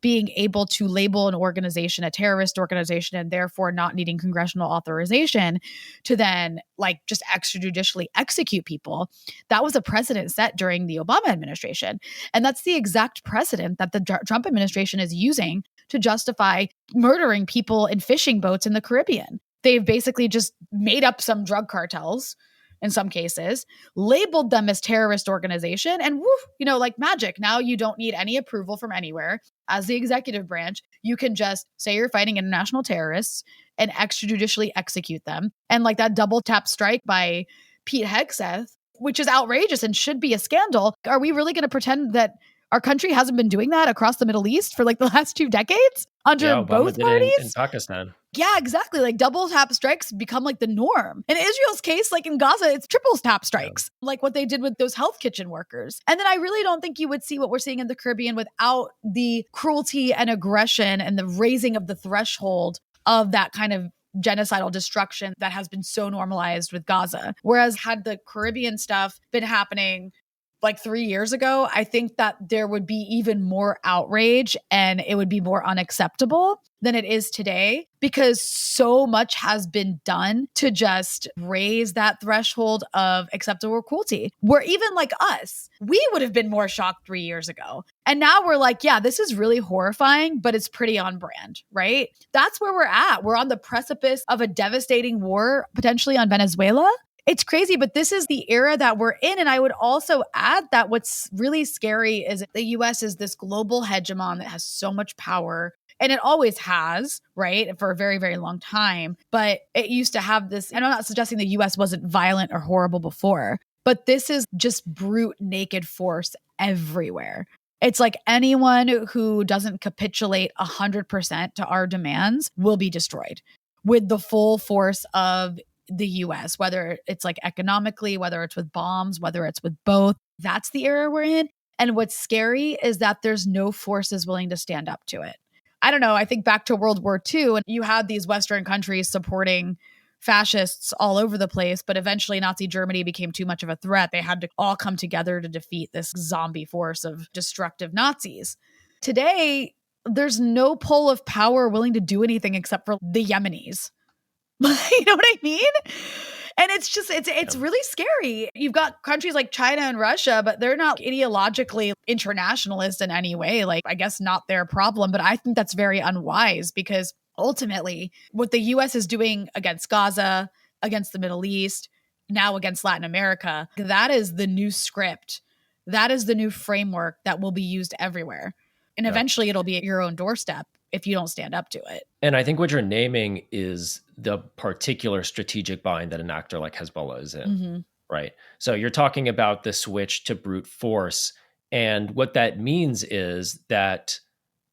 being able to label an organization a terrorist organization and therefore not needing congressional authorization to then like just extrajudicially execute people. That was a precedent set during the Obama administration. And that's the exact precedent that the Trump administration is using to justify murdering people in fishing boats in the Caribbean. They've basically just made up some drug cartels in some cases, labeled them as terrorist organization, and woof, like magic. Now you don't need any approval from anywhere. As the executive branch, you can just say you're fighting international terrorists and extrajudicially execute them. And like that double tap strike by Pete Hegseth, which is outrageous and should be a scandal. Are we really going to pretend that our country hasn't been doing that across the Middle East for like the last 2 decades under both parties? In Pakistan. Yeah, exactly. Like double tap strikes become like the norm. In Israel's case, like in Gaza, it's triple tap strikes, like what they did with those health kitchen workers. And then I really don't think you would see what we're seeing in the Caribbean without the cruelty and aggression and the raising of the threshold of that kind of genocidal destruction that has been so normalized with Gaza. Whereas had the Caribbean stuff been happening like 3 years ago, I think that there would be even more outrage and it would be more unacceptable than it is today, because so much has been done to just raise that threshold of acceptable cruelty. Where even like us, we would have been more shocked 3 years ago. And now we're like, yeah, this is really horrifying, but it's pretty on brand, right? That's where we're at. We're on the precipice of a devastating war, potentially on Venezuela. It's crazy, but this is the era that we're in. And I would also add that what's really scary is the US is this global hegemon that has so much power. And it always has, right, for a very, very long time. But it used to have this, and I'm not suggesting the US wasn't violent or horrible before, but this is just brute, naked force everywhere. It's like anyone who doesn't capitulate 100% to our demands will be destroyed with the full force of the US, whether it's like economically, whether it's with bombs, whether it's with both. That's the era we're in. And what's scary is that there's no forces willing to stand up to it. I don't know. I think back to World War II, and you had these Western countries supporting fascists all over the place, but eventually Nazi Germany became too much of a threat. They had to all come together to defeat this zombie force of destructive Nazis. Today, there's no pole of power willing to do anything except for the Yemenis. You know what I mean? And it's just, it's really scary. You've got countries like China and Russia, but they're not ideologically internationalist in any way. Like, I guess not their problem, but I think that's very unwise, because ultimately what the US is doing against Gaza, against the Middle East, now against Latin America, that is the new script. That is the new framework that will be used everywhere. And eventually it'll be at your own doorstep if you don't stand up to it. And I think what you're naming is the particular strategic bind that an actor like Hezbollah is in, right? So you're talking about the switch to brute force. And what that means is that,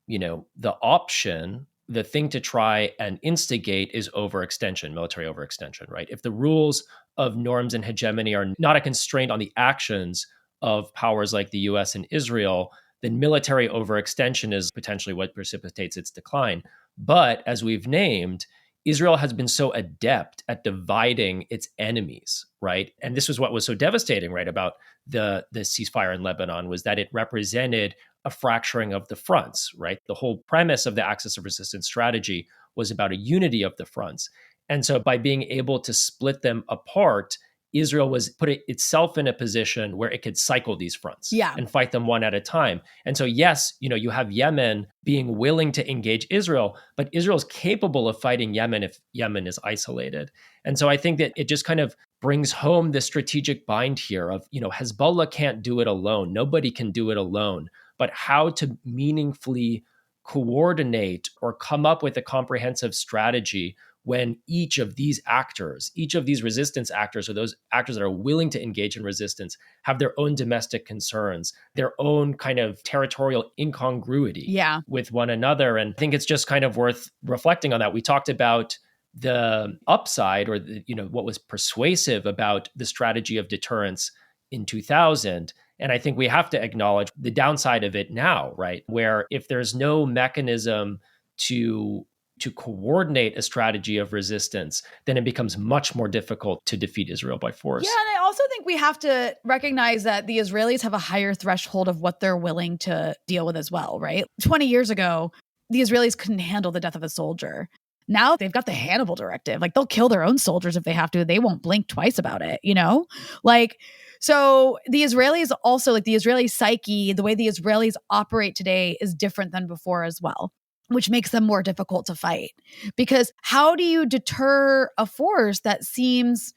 you know, the option, the thing to try and instigate is overextension, military overextension, right? If the rules of norms and hegemony are not a constraint on the actions of powers like the US and Israel, then military overextension is potentially what precipitates its decline. But as we've named, Israel has been so adept at dividing its enemies, right? And this was what was so devastating, right, about the ceasefire in Lebanon, was that it represented a fracturing of the fronts, right? The whole premise of the axis of resistance strategy was about a unity of the fronts. And so by being able to split them apart, Israel was putting itself in a position where it could cycle these fronts and fight them one at a time. And so, yes, you know, you have Yemen being willing to engage Israel, but Israel is capable of fighting Yemen if Yemen is isolated. And so I think that it just kind of brings home the strategic bind here of, you know, Hezbollah can't do it alone. Nobody can do it alone. But how to meaningfully coordinate or come up with a comprehensive strategy when each of these actors, each of these resistance actors, or those actors that are willing to engage in resistance, have their own domestic concerns, their own kind of territorial incongruity with one another. And I think it's just kind of worth reflecting on that. We talked about the upside, or the, you know, what was persuasive about the strategy of deterrence in 2000. And I think we have to acknowledge the downside of it now, right? Where if there's no mechanism to coordinate a strategy of resistance, then it becomes much more difficult to defeat Israel by force. Yeah, and I also think we have to recognize that the Israelis have a higher threshold of what they're willing to deal with as well, right? 20 years ago, the Israelis couldn't handle the death of a soldier. Now they've got the Hannibal directive. Like, they'll kill their own soldiers if they have to. They won't blink twice about it, you know? Like, so the Israelis also, like, the Israeli psyche, the way the Israelis operate today is different than before as well, which makes them more difficult to fight. Because how do you deter a force that seems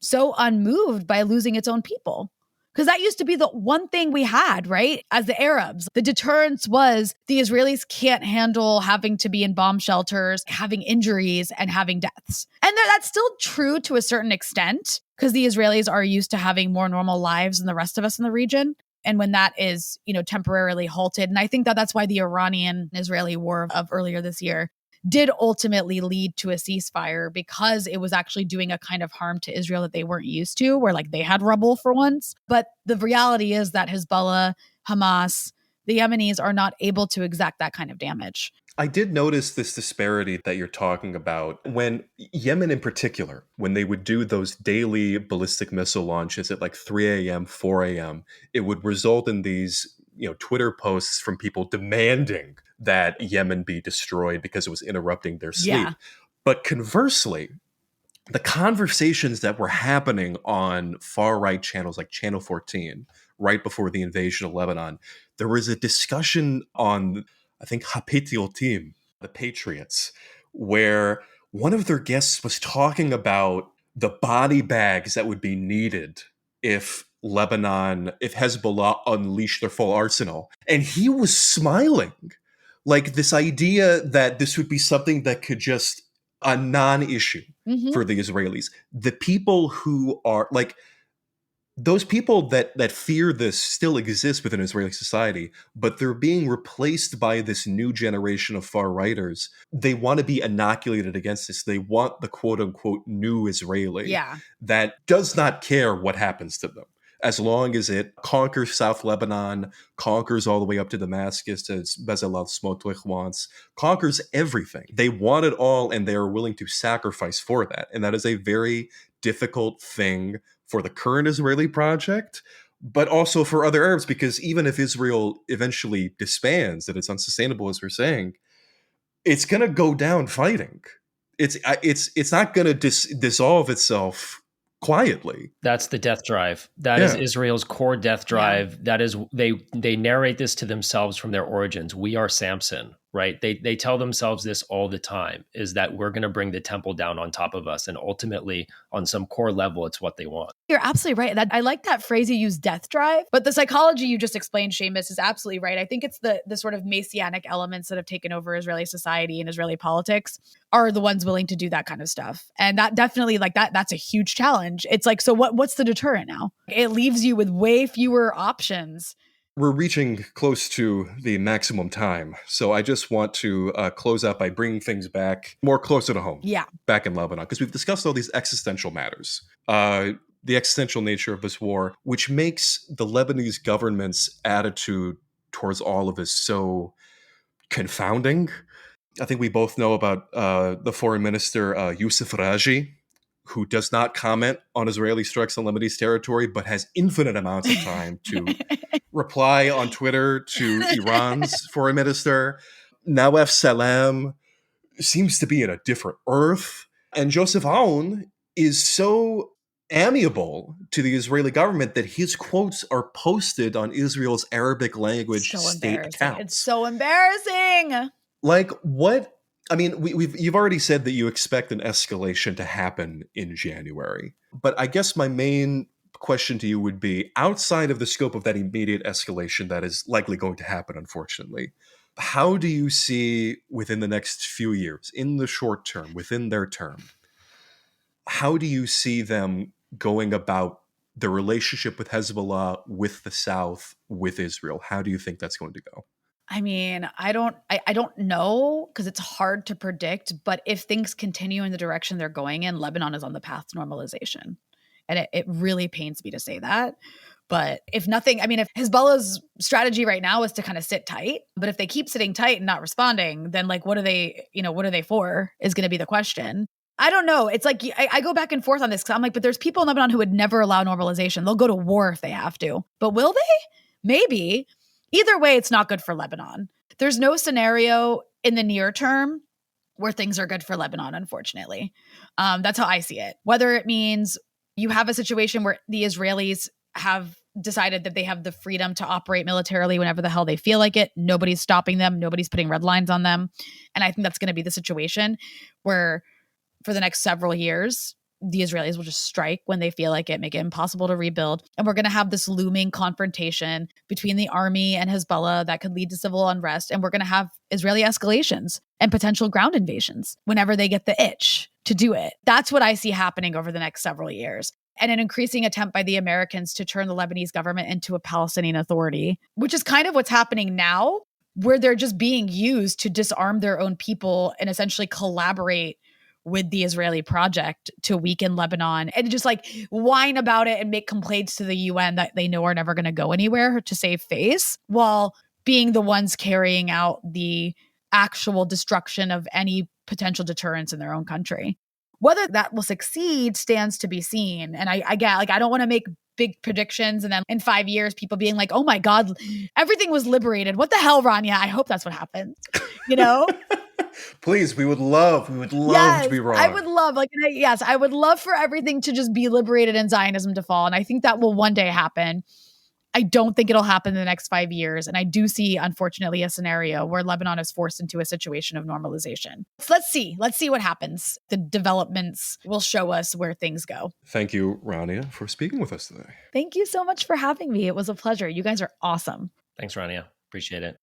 so unmoved by losing its own people? Because that used to be the one thing we had, right? As the Arabs, the deterrence was the Israelis can't handle having to be in bomb shelters, having injuries, and having deaths. And that's still true to a certain extent, because the Israelis are used to having more normal lives than the rest of us in the region. And when that is, you know, temporarily halted, and I think that that's why the Iranian-Israeli war of earlier this year did ultimately lead to a ceasefire, because it was actually doing a kind of harm to Israel that they weren't used to, where like they had rubble for once. But the reality is that Hezbollah, Hamas, the Yemenis are not able to exact that kind of damage. I did notice this disparity that you're talking about when Yemen in particular, when they would do those daily ballistic missile launches at like 3 a.m., 4 a.m., it would result in these, Twitter posts from people demanding that Yemen be destroyed because it was interrupting their sleep. Yeah. But conversely, the conversations that were happening on far right channels like Channel 14, right before the invasion of Lebanon, there was a discussion on, I think, Hapitiotim, the Patriots, where one of their guests was talking about the body bags that would be needed if Hezbollah unleashed their full arsenal. And he was smiling. Like this idea that this would be something that could just a non-issue for the Israelis. The people who are like those people that fear this still exist within Israeli society, but they're being replaced by this new generation of far righters. They want to be inoculated against this. They want the quote unquote new Israeli that does not care what happens to them, as long as it conquers South Lebanon, conquers all the way up to Damascus, as Bezalel Smotrich wants, conquers everything. They want it all, and they are willing to sacrifice for that. And that is a very difficult thing for the current Israeli project, but also for other Arabs, because even if Israel eventually disbands, that it's unsustainable, as we're saying, it's going to go down fighting. It's not going to dissolve itself quietly. That's the death drive. That is Israel's core death drive. That is, they narrate this to themselves from their origins. We are Samson, right? They tell themselves this all the time, is that we're going to bring the temple down on top of us. And ultimately, on some core level, it's what they want. You're absolutely right. I like that phrase you use, death drive. But the psychology you just explained, Seamus, is absolutely right. I think it's the sort of messianic elements that have taken over Israeli society and Israeli politics are the ones willing to do that kind of stuff. And that definitely, like that's a huge challenge. It's like, so what's the deterrent now? It leaves you with way fewer options. We're reaching close to the maximum time. So I just want to close out by bringing things back more closer to home. Yeah. Back in Lebanon, because we've discussed all these existential matters. The existential nature of this war, which makes the Lebanese government's attitude towards all of this so confounding. I think we both know about the foreign minister, Youssef Raji, who does not comment on Israeli strikes on Lebanese territory, but has infinite amounts of time to reply on Twitter to Iran's foreign minister. Nawaf Salam seems to be in a different earth. And Joseph Aoun is so amiable to the Israeli government that his quotes are posted on Israel's Arabic language state accounts. It's so embarrassing. Like what? I mean, you've already said that you expect an escalation to happen in January. But I guess my main question to you would be, outside of the scope of that immediate escalation that is likely going to happen, unfortunately, how do you see within the next few years, in the short term, within their term, how do you see them going about the relationship with Hezbollah, with the South, with Israel? How do you think that's going to go? I mean, I don't know, because it's hard to predict, but if things continue in the direction they're going in, Lebanon is on the path to normalization. And it really pains me to say that. But if nothing, I mean, if Hezbollah's strategy right now is to kind of sit tight, but if they keep sitting tight and not responding, then like, what are they for is going to be the question. I don't know. It's like, I go back and forth on this because I'm like, but there's people in Lebanon who would never allow normalization. They'll go to war if they have to. But will they? Maybe. Either way, it's not good for Lebanon. There's no scenario in the near term where things are good for Lebanon, unfortunately. That's how I see it. Whether it means you have a situation where the Israelis have decided that they have the freedom to operate militarily whenever the hell they feel like it. Nobody's stopping them. Nobody's putting red lines on them. And I think that's going to be the situation where for the next several years, the Israelis will just strike when they feel like it, make it impossible to rebuild. And we're going to have this looming confrontation between the army and Hezbollah that could lead to civil unrest. And we're going to have Israeli escalations and potential ground invasions whenever they get the itch to do it. That's what I see happening over the next several years. And an increasing attempt by the Americans to turn the Lebanese government into a Palestinian authority, which is kind of what's happening now, where they're just being used to disarm their own people and essentially collaborate with the Israeli project to weaken Lebanon and just like whine about it and make complaints to the UN that they know are never going to go anywhere to save face, while being the ones carrying out the actual destruction of any potential deterrence in their own country. Whether that will succeed stands to be seen. And I get, like, I don't want to make big predictions and then in 5 years people being like, oh my God, everything was liberated. What the hell, Rania? I hope that's what happens. You know? Please, we would love Yes, to be wrong. I would love, I would love for everything to just be liberated and Zionism to fall. And I think that will one day happen. I don't think it'll happen in the next 5 years. And I do see, unfortunately, a scenario where Lebanon is forced into a situation of normalization. So let's see what happens. The developments will show us where things go. Thank you, Rania, for speaking with us today. Thank you so much for having me. It was a pleasure. You guys are awesome. Thanks, Rania. Appreciate it.